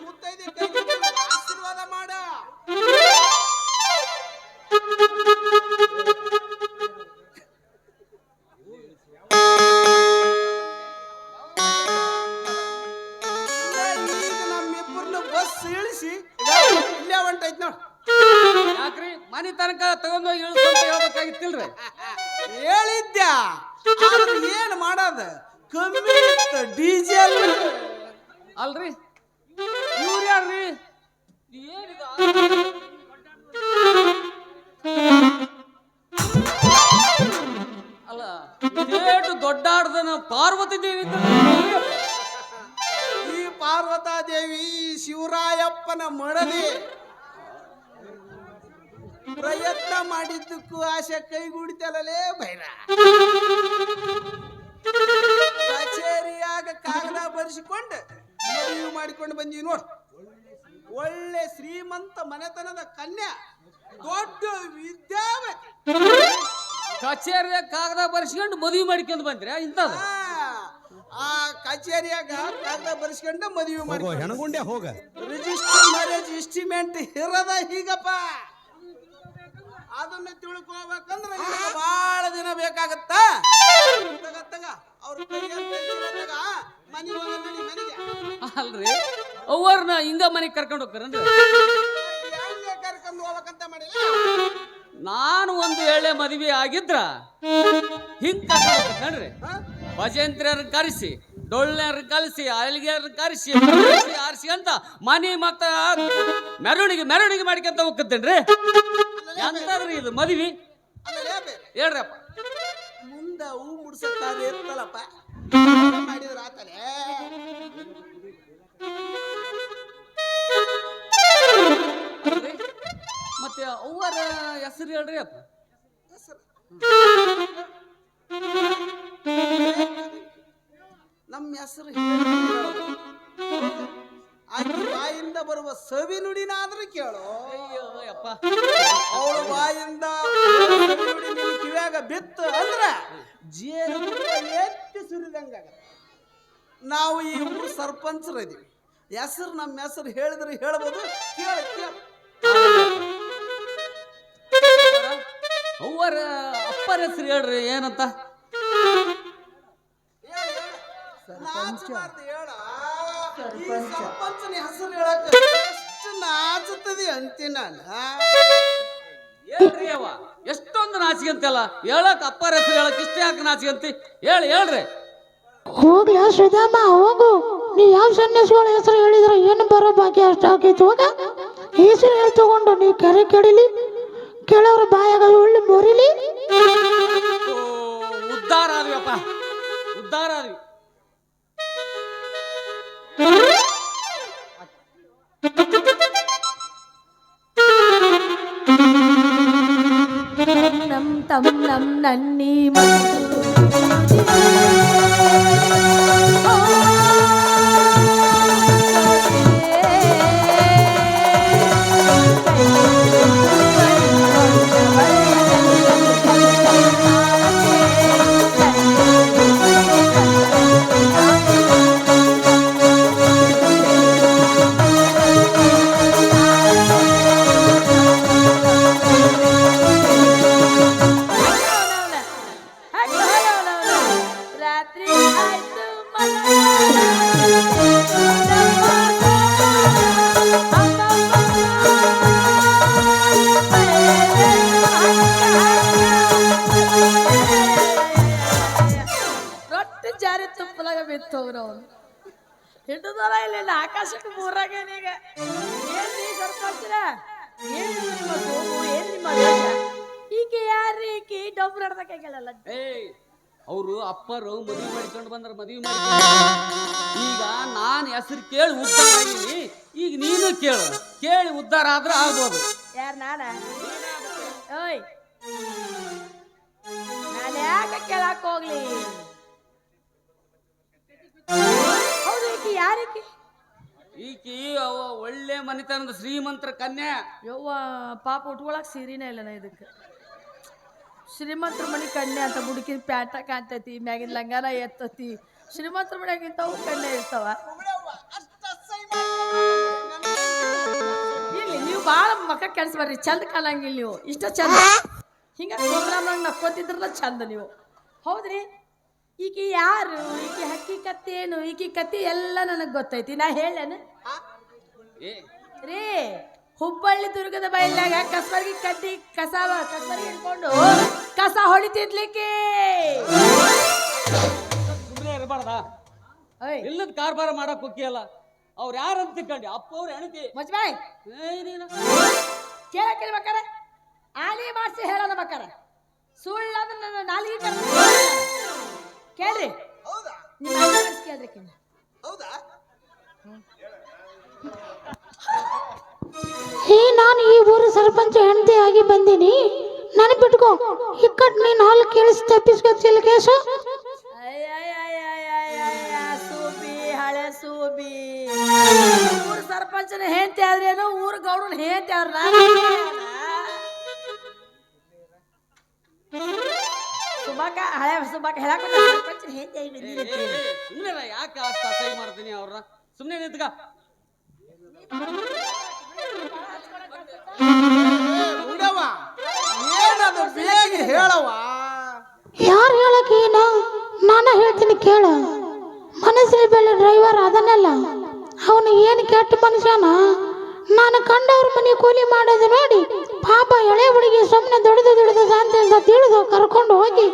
ಮುತ್ತೈದೆ ಆಶೀರ್ವಾದ ಮಾಡ. ಇಲ್ಲೇ ಹೊಂಟೈತ್ ನೋಡ್. ಯಾಕ್ರಿ ಮನೆ ತನಕ ತಗೊಂಡೋಗಿ ಇಳಿಸ್ಕೊಂತ ಹೇಳ್ಬೇಕಾಗಿತ್ತಿಲ್ರಿ? ಹೇಳಿದ್ದ ಏನ್ ಮಾಡೋದ, ಕಮ್ಮಿ ಡೀಸೆಲ್ ಅಲ್ರಿ. ಇವ್ರು ಯಾರ್ರಿ? ಏನಿದು ಅಲ್ಲ, ಏಟು ದೊಡ್ಡಾಡ್ದನ ಪಾರ್ವತಿ ದೇವಿ. ಈ ಪಾರ್ವತಾದೇವಿ ಶಿವರಾಯಪ್ಪನ ಮಡದಿ. ಪ್ರಯತ್ನ ಮಾಡಿದ್ದಕ್ಕೂ ಆಶೆ ಕೈಗೂಡಿತಲೇ ಭೈರ. ಕಚೇರಿಯಾಗ ಕಾಗದ ಬರೆಸಿಕೊಂಡು ಮದುವೆ ಮಾಡಿಕೊಂಡು ಬಂದೀವಿ ನೋಡ್. ಒಳ್ಳೆ ಶ್ರೀಮಂತ ಮನೆತನದ ಕನ್ಯಾ, ದೊಡ್ಡ ವಿದ್ಯಾವತಿ. ಕಚೇರಿಯಾಗ ಕಾಗದ ಬರ್ಸ್ಕೊಂಡು ಮದುವೆ ಮಾಡ್ಕೊಂಡು ಬಂದ್ರೆ ಇಂಥದ್ದು. ಆ ಕಚೇರಿಯಾಗ ಕಾಗದ ಬರೆಸ್ಕೊಂಡು ಮದುವೆ ಮಾಡಿ ಹೆಣಗುಂಡೆ ಹೋಗ. ರಿಜಿಸ್ಟರ್ ಮ್ಯಾರೇಜ್ ಇಸ್ಟಿಮೇಟ್ ಇರದ ಹೀಗಪ್ಪ. ಅದನ್ನ ತಿಳ್ಕೋಬೇಕಂದ್ರೆ ಬಹಳ ದಿನ ಬೇಕಾಗತ್ತ. ಅವ್ರ ಮನೆಗೆ ಅಲ್ರಿ, ಅವ್ರನ್ನ ಹಿಂಗ ಮನೆಗೆ ಕರ್ಕೊಂಡು ಹೋಗ್ತಾರನ್ರಿ? ಕರ್ಕೊಂಡು ಹೋಗ್ಬೇಕಂತ ಮಾಡಿಲ್ಲ. ನಾನು ಒಂದು ವೇಳೆ ಮದುವೆ ಆಗಿದ್ರ ಹಿಂಗ್ ಕರ್ಕೊಂಡು ಹೋಗ್ತಾನ್ರಿ. ಭಜಂತ್ರಿಯರ್ ಕರೆಸಿ, ಡೊಳ್ಳ್ಯಾರ ಕಲಿಸಿ, ಅಲ್ಲಿಗೆಯರ್ ಕರೆಸಿ ಆರಿಸಿ ಅಂತ ಮನಿ ಮತ್ತ ಮೆರವಣಿಗೆ ಮಾಡ್ಕೊಂತ ಹೋಗ್ತೇನ್ರಿ. ಎಂತದ್ರಿ ಇದು ಮದುವೆ? ಹೇಳ್ರಪ್ಪ. ಮುಂದ ಹೂ ಮುಡ್ಸಕ್ಕಾದ್ರೆ ಇರ್ತಲ್ಲಪ್ಪ, ಮಾಡಿದ್ರ ಆತಲೆ. ಮತ್ತೆ ಅವ್ವರ ಹೆಸರು ಹೇಳ್ರಿ ಅಪ್ಪ. ನಮ್ಮ ಹೆಸರು ಆಕೆ ಬಾಯಿಂದ ಬರುವ ಸವಿ ನುಡಿನಾದ್ರೂ ಕೇಳು. ಅಯ್ಯೋ ಯಪ್ಪ, ಅವಳು ಬಾಯಿಂದ ನುಡಿ ನಿನ್ನ ಕಿವ್ಯಾಗ ಬಿತ್ತು ಅಂದ್ರ ಜೇನು ಎತ್ತಿ ಸುರಿದಂಗ. ನಾವು ಈ ಊರು ಸರ್ಪಂಚರು ಇದೀವಿ. ಹೆಸರು ನಮ್ಮ ಹೆಸರು ಹೇಳಿದ್ರೆ ಹೇಳ್ಬೋದು. ಅವ್ವರ ಅಪ್ಪರ ಹೆಸರು ಹೇಳ್ರಿ ಏನಂತ? ನಾಚಬಾರ್ದು ಹೇಳ. ಸರ್ಪಂಚನ ಹೆಸರು ಹೇಳಕ್ ಎಷ್ಟು ನಾಚುತ್ತದೆ ಅಂತೀನಲ್ಲ. ಹೇಳ್ರಿ ಅವ ಎಷ್ಟೊಂದು ನಾಚಿಕೆ ಅಂತೆಲ್ಲ ಹೇಳಕ್ ಅಪ್ಪರ ಹೆಸರು ಹೇಳಕ್ ಇಷ್ಟ ಯಾಕೆ ನಾಚಿಕೆ ಅಂತಿ ಹೇಳ್ರಿ. ಹೋಗ್ಲ ಸುಧಾಮ ಹೋಗು. ನೀ ಯಾವ ಸನ್ಯಾಸಿಗಳ ಹೆಸರು ಹೇಳಿದ್ರೆ ಏನು ಬರೋ ಭಾಗ್ಯ ಅಷ್ಟ ಆಗೈತಿ. ಹೋಗ ಹೆಸರು ಹೇಳಿ ತಗೊಂಡು ನೀ ಕೆರೆ ಕೆಡಿಲಿ, ಕೆಲವ್ರ ಬಾಯಾಗ ಉಳ್ಳಿ ಮೊರಿಲಿ. ಉದ್ಧಾರ ಆದ್ವಿಯಪ್ಪ, ಉದ್ಧಾರ ಆದ್ವಿ. ನಮ್ ತಮ್ ನಮ್ ನನ್ನಿ ಮತ್ತು ರಾತ್ರಿ ಆಯ್ತು ರೊಟ್ಟಿ ಜಾರಿ ತುಪ್ಪಲಾಗ ಬಿತ್ತು ಹೋಗ್ರ ಅವನು ಹಿಡಿದರ ಇಲ್ಲ ಆಕಾಶಕ್ಕೆ ಮೂರಾಗೇನೀಗ. ಏನ್ರಿ ಸರ್ಪಂಚರ, ಏನು ನಿಮ್ಮ ಸೋಮು, ಏನ್ ನಿಮ್ಮ ವೇಷ? ಈಕೆ ಯಾರ್ರಿ ಈಕೆ ಡೊಬ್ರು ಹಿಡ್ದಕ್ಕಾಗಲ್ಲ. ಅವರು ಅಪ್ಪರು ಮದುವೆ ಮಾಡಿಕೊಂಡು ಬಂದ್ರ ಮದುವೆ ಮಾಡಿ ಈಗ ನಾನು ಹೆಸರು ಕೇಳಿ ಉದ್ಧಾರ ಆಗೀನಿ. ಈಗ ನೀನು ಕೇಳಿ ಉದ್ಧಾರ ಆದ್ರೆ ಆಗ್ಬೋದು. ಯಾರು ನಾನ? ಓಯ್ ನಾನು ಯಾಕೆ ಕೇಳಕ್ ಹೋಗ್ಲಿ? ಹೌದು ಈಕಿ ಯಾರೀಕಿ? ಈಕಿ ಅವ ಒಳ್ಳೆ ಮನೆತನದ ಶ್ರೀಮಂತರ ಕನ್ಯಾ. ಯವ್ವ ಪಾಪ ಉಟ್ಕೊಳಕ್ ಸೀರಿನೇ ಇಲ್ಲ ನಾ ಇದಕ್ಕೆ. ಶ್ರೀಮಂತರ ಮನೆ ಕನ್ಯೆ ಅಂತ ಬುಡಕಿನ ಪ್ಯಾಂಟ ಕಾಣ್ತೈತಿ, ಮ್ಯಾಗಿನ ಲಂಗಾನ ಎತ್ತತಿ. ಶ್ರೀಮಂತರ ಮನೆಯಾಗಿಂತವು ಕನ್ಯೆ ಇರ್ತಾವ. ಇಲ್ಲಿ ನೀವು ಭಾಳ ಮಕ್ಕ ಕೆಲ್ಸಬರ್ರಿ, ಚಂದ ಕಾಣಂಗಿಲ್ಲ ನೀವು. ಇಷ್ಟ ಚಂದ ಹಿಂಗ ಪ್ರೋಗ್ರಾಮ್ನಾಗ ನಕ್ಕೋತಿದ್ರಲ್ಲ ಚಂದ ನೀವು. ಹೌದ್ರಿ? ಈಕಿ ಯಾರು, ಈಕಿ ಹಕ್ಕಿ ಕತ್ತಿ ಏನು, ಈಕಿ ಕತ್ತಿ ಎಲ್ಲ ನನಗೆ ಗೊತ್ತೈತಿ. ನಾ ಹೇಳೇನು ರೀ? ಹುಬ್ಬಳ್ಳಿ ದುರ್ಗದ ಬೈಲಾಗ ಕಸಬರ್ಗಿ ಕಡ್ಡಿ ಕಸಬರ್ಗಿ ಹಿಡ್ಕೊಂಡು ಕಸ ಹೊಳಿತಿದ್ಲಿಕ್ಕೆ ಸುಮ್ಮನೆ ಇರಬಾರ್ದ? ಇಲ್ಲದ ಕಾರ್ಬಾರ ಮಾಡಕ್ ಹೋಗಿಯಲ್ಲ. ಅವ್ರು ಯಾರಂತ ತಿಳ್ಕೊಂಡಿ? ಅಪ್ಪ ಅವ್ರ ಹೆಣತಿ ಮಜ್ಬಾಯ್ ಕೇಳಕ್ಕಿರ್ಬೇಕಾರ ಆಲಿ ಮಾಡಿಸಿ ಹೇಳೋಣ ಬೇಕಾರ. ಸುಳ್ಳು ನನ್ನ ನಾಲಿಗೆ ಕೇಳ್ರಿ. ಕೇಳ್ರಿ ನಾನು ಈ ಊರು ಸರ್ಪಂಚ ಹೆಂಡತಿ ಆಗಿ ಬಂದೀನಿ. ನೆನಪಿಟ್ಕೋ, ಇಕ್ಕಟ್ ನೀನು ಹಾಲು ಕೇಳಿಸಿ ತಪ್ಪಿಸ್ಕೊತಿಲ್ಲ ಕೇಸ. ಸೂಬಿ ಹಳೆ ಸೂಬಿ ಊರು ಸರ್ಪಂಚನ ಹೆಂಡತಿ ಆದ್ರೇನು, ಊರು ಗೌಡನ ಹೆಂಡತಿ ಆದ್ರ ಸುಬಾಕ ಹಳೆ ಸುಬಾಕ ಹೇಳಕ್ ಸರ್ಪಂಚನ ಹೆಂಡತಿ ಆಗಿ ಬಂದಿನಿ. ಸುಮ್ಮನೆ ಯಾಕೆ ಅಷ್ಟು ಅಸಹ್ಯ ಮಾಡ್ತೀನಿ ಅವ್ರನ್ನ? ಸುಮ್ಮನೆ ನಿಂತ್ಕ. ಏನದು ಬೇಗ ಹೇಳವ. ಯಾರು ಹೇಳಕೀನ? ನಾನು ಹೇಳ್ತೀನಿ ಕೇಳ. ಮನಸ್ಸಿನ ಬೆಲೆ ಡ್ರೈವರ್ ಅದನ್ನೆಲ್ಲ ಅವನು ಏನು ಕೆಟ್ಟ ಮನುಷ್ಯನ. ನಾನು ಕಂಡವ್ರ ಮನೆ ಕೂಲಿ ಮಾಡೋದು ನೋಡಿ ಪಾಪ ಎಳೆ ಹುಡುಗಿ ಸುಮ್ಮನೆ ದುಡಿದು ಶಾಂತಿ ಅಂತ ತಿಳಿದು ಕರ್ಕೊಂಡು ಹೋಗಿ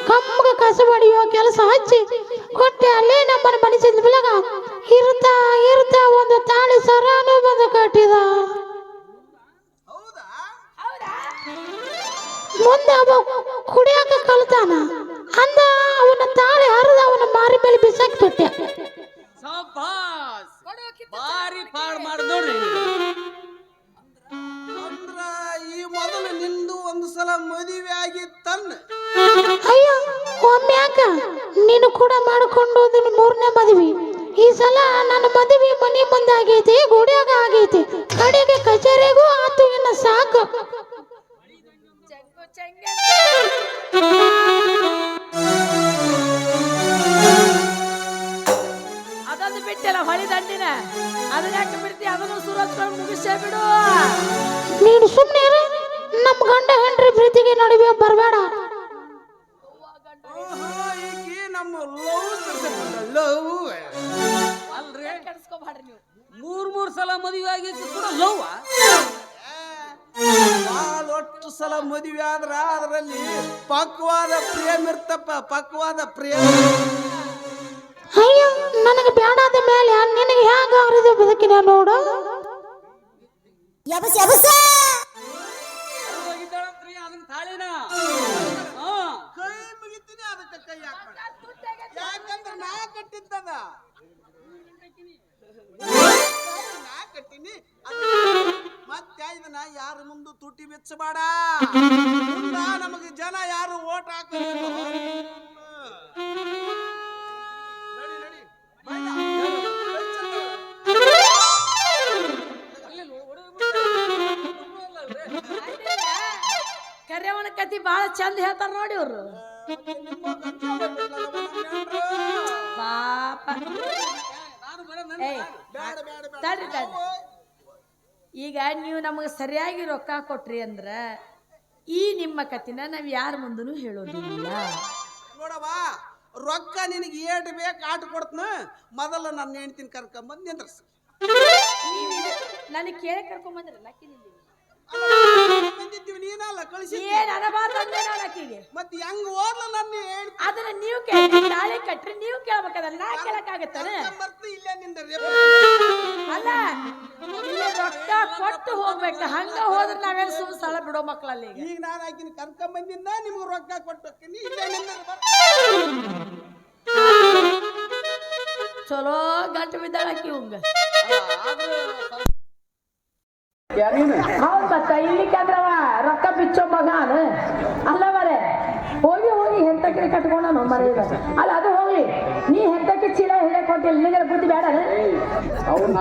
ಕಮ್ಮಗೆ ಕಸ ಹೊಡೆಯೋ ಕೆಲಸ ಹಚ್ಚಿ ಕೊಟ್ಟೆ. ಅಲ್ಲೇ ನಮ್ಮನ್ನು ಮನಸ್ಸಿನ ಬೆಳಗ ಇರ್ತಾ ಒಂದು ತಾಳಿ ಸರಾನು ಬಂದು ಕಟ್ಟಿದ. ಮುಂದೆ ಅವ ಕುಡಿಯಾಕ ಕಲ್ತಾನ ಅಂದ ಅವನ ತಾಳಿ ಹರಿದ ಅವನ ಮಾರಿ ಮೇಲೆ ಬಿಸಾಕಿ ಬಿಟ್ಟೆ. ಬಾರಿ ಪಾಡ್ ಮಾಡಿ ನೋಡ್ರಿ. ಅಂದ್ರ ಈ ಮೊದಲು ನಿಂದು ಒಂದು ಸಲ ಮದುವೆ ಆಗಿತ್ತನ್ನ? ಅಯ್ಯೋ ಒಮ್ಮೆ ಯಾಕ ನೀನು ಕೂಡ ಮಾಡಿಕೊಂಡು ಮೂರನೇ ಮದುವೆ. ಈ ಸಲ ನನ್ನ ಮದುವೆ ಮನೆ ಮುಂದೆ ಆಗೈತಿ, ಗುಡಿಯಾಗ ಆಗೈತಿ, ಕಡೆಗೆ ಕಚೇರಿಗೂ ಆತು. ಇನ್ನು ಸಾಕು. ಅದೊಂದು ಬಿಟ್ಟಿಲ್ಲ ಹೊಳಿ ದಂಡಿನ, ಅದನ್ನ ಯಾಕೆ ಬಿಡ್ತಿ? ಅದನ್ನು ಸುರತ್ಕೊಂಡು ಮುಗಿಸೇ ಬಿಡು. ನೀನು ಸುಮ್ಮನೆ ನಮ್ಮ ಗಂಡ ಹೆಂಡ್ರಿ ಪ್ರೀತಿಗೆ ನಡುವೆ ಬರಬೇಡ. ನಮ್ಮ ಲವ್ ಅಲ್ರಿ ಮೂರ್ ಸಲ ಮದುವೆ ಆಗಿ ಕೂಡ ಲವ್ ಒಟ್ಟು ಸಲ ಮದುವೆ ಆದ್ರ ಅದರಲ್ಲಿ ಪಕ್ವಾದ ಪ್ರೇಮ ಇರ್ತಪ್ಪ, ಪಕ್ವಾದ ಪ್ರೇಮ. ಅಯ್ಯೋ ನನಗೆ ಬೇಡಾದ ಮೇಲೆ ನಿನಗೆ ಹ್ಯಾಂಗ ಹರಿದು ಬದುಕಿನ ನೋಡು. ಹೋಗಿದ್ದಾಳಂತ್ರಿ ಅದನ್ನ ತಾಳಿನ ಕೈ ಮುಗಿತೀನಿ ಅದಕ್ಕೆ ಕೈ ಹಾಕ್ಬೇಡ. ಯಾಕಂದ್ರೆ ನಾ ಕಟ್ಟಿದ್ದದ, ನಾ ಕಟ್ಟಿನಿ. ಮತ್ತೆ ಇದನ್ನ ಯಾರ ಮುಂದೆ ತುಟಿ ಬೆಚ್ಚಬೇಡ. ನಮಗೆ ಜನ ಯಾರು ಓಟ್ ಹಾಕಬೇಕು. ಕರ್ಯವನ ಕತಿ ಬಾಳ ಚಂದ ಹೇಳ್ತಾರ ನೋಡಿ ಅವ್ರು. ಪಾಪ ತಡ್ರಿ ತಡ್ರಿ. ಈಗ ನೀವು ನಮಗೆ ಸರಿಯಾಗಿ ರೊಕ್ಕ ಕೊಟ್ರಿ ಅಂದ್ರ ಈ ನಿಮ್ಮ ಕತಿನ ನಾವ್ ಯಾರ ಮುಂದೂ ಹೇಳೋದಿಲ್ಲ. ನೋಡವ, ರೊಕ್ಕ ನಿನಗೆ ಏಟ್ ಬೇಕು ಆಟ ಕೊಡ್ತನ. ಮೊದಲ ನನ್ನ ಹೆಣ್ತಿನ ಕರ್ಕೊಂಬಂದು ನಿಂದ್ರಸ. ನನಗೆ ಕೇಳಿ ಕರ್ಕೊಂಡ್ ಬಂದ್ರಲ್ಲ ಬಂದಿದ್ದೀವಿ, ನೀನಲ್ಲ ಕಳಿಸಿ. ಏನ್ ಅನಬಾರ್ದಂದೆ ನಾನು ಆಕಿಗೆ. ಮತ್ತೆ ಹೆಂಗ್ ಓದ್ಲ ನನ್ನ ಹೇಳಿ ಅದನ್ನ ನೀವು ಕೇಳಿ ನಾಳೆ ಕಟ್ರಿ ನೀವು ಕೇಳ್ಬೇಕದಲ್ಲ, ನಾ ಕೇಳಕ್ಕಾಗತ್ತಾನೆ? ಬರ್ತಿ ಇಲ್ಲ ನಿಂದ ಅಲ್ಲ, ಇಲ್ಲಿ ರೊಕ್ಕ ಕೊಟ್ಟು ಹೋಗ್ಬೇಕು. ಹಂಗ ಹೋದ್ರೆ ನಾವೇನು ಸುಮ್ ಸ್ಥಳ ಬಿಡೋ ಮಕ್ಕಳಲ್ಲಿ. ಈಗ ನಾನು ಆಕಿನ ಕರ್ಕೊಂಬಂದಿಂದ ನಿಮ್ಗೆ ರೊಕ್ಕ ಕೊಟ್ಟೋಗ್ತೀನಿ. ಇಲ್ಲ ನಿಂದ ಚಲೋ ಗಂಟು ಬಿದ್ದಾಳಕಿ ಹಂಗ. ಹೌದ್ ಮತ್ತ ಇಲ್ಲಿಕ್ಕಂದ್ರವ ರೊಕ್ಕ ಬಿಚ್ಚೋ ಮಗಾನ ಅಲ್ಲ ಮರೆ. ಹೋಗಿ ಹೋಗಿ ಹೆಂತಕ್ರಿ ಕಟ್ಕೊಂಡನು ಮರೆ. ಅಲ್ಲ ಅದು ಹೋಗಿ ನೀ ಹೆಂತಕ್ಕೆ ಚೀಲ ಹೇಳಕ್ ಕೊಟ್ಟಿಲ್ಲ, ನಿನಗೆ ಬುದ್ಧಿ ಬೇಡ. ಅವನ್ನ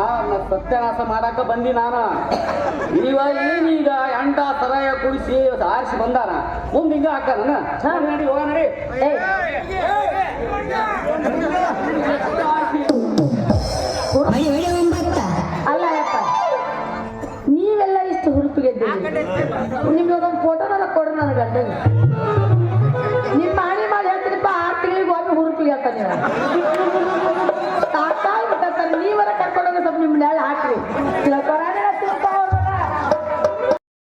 ಸತ್ಯನಾಶ ಮಾಡಾಕ ಬಂದಿ ನಾನು. ಇವ ಏನೀಗ ಎಂಟ ಸರಾಯ ಕುಡಿಸಿ ಆರಿಸಿ ಬಂದಾನ, ಮುಂದೆ ಹಿಂಗ ಹಾಕ ನಡಿ ಹೋಗ ನಡಿ. ಅಲ್ಲ ಯಪ್ಪ, ನೀವೆಲ್ಲ ಇಷ್ಟು ಹುರುಪಿಗೆದ್ದೀರಿ. ನಿಮ್ಗೆ ಒಂದು ಫೋಟೋ ಕೊಡ್ರಿ ನನ್ನ ಗಂಡಗೆ. ನಿಮ್ಮ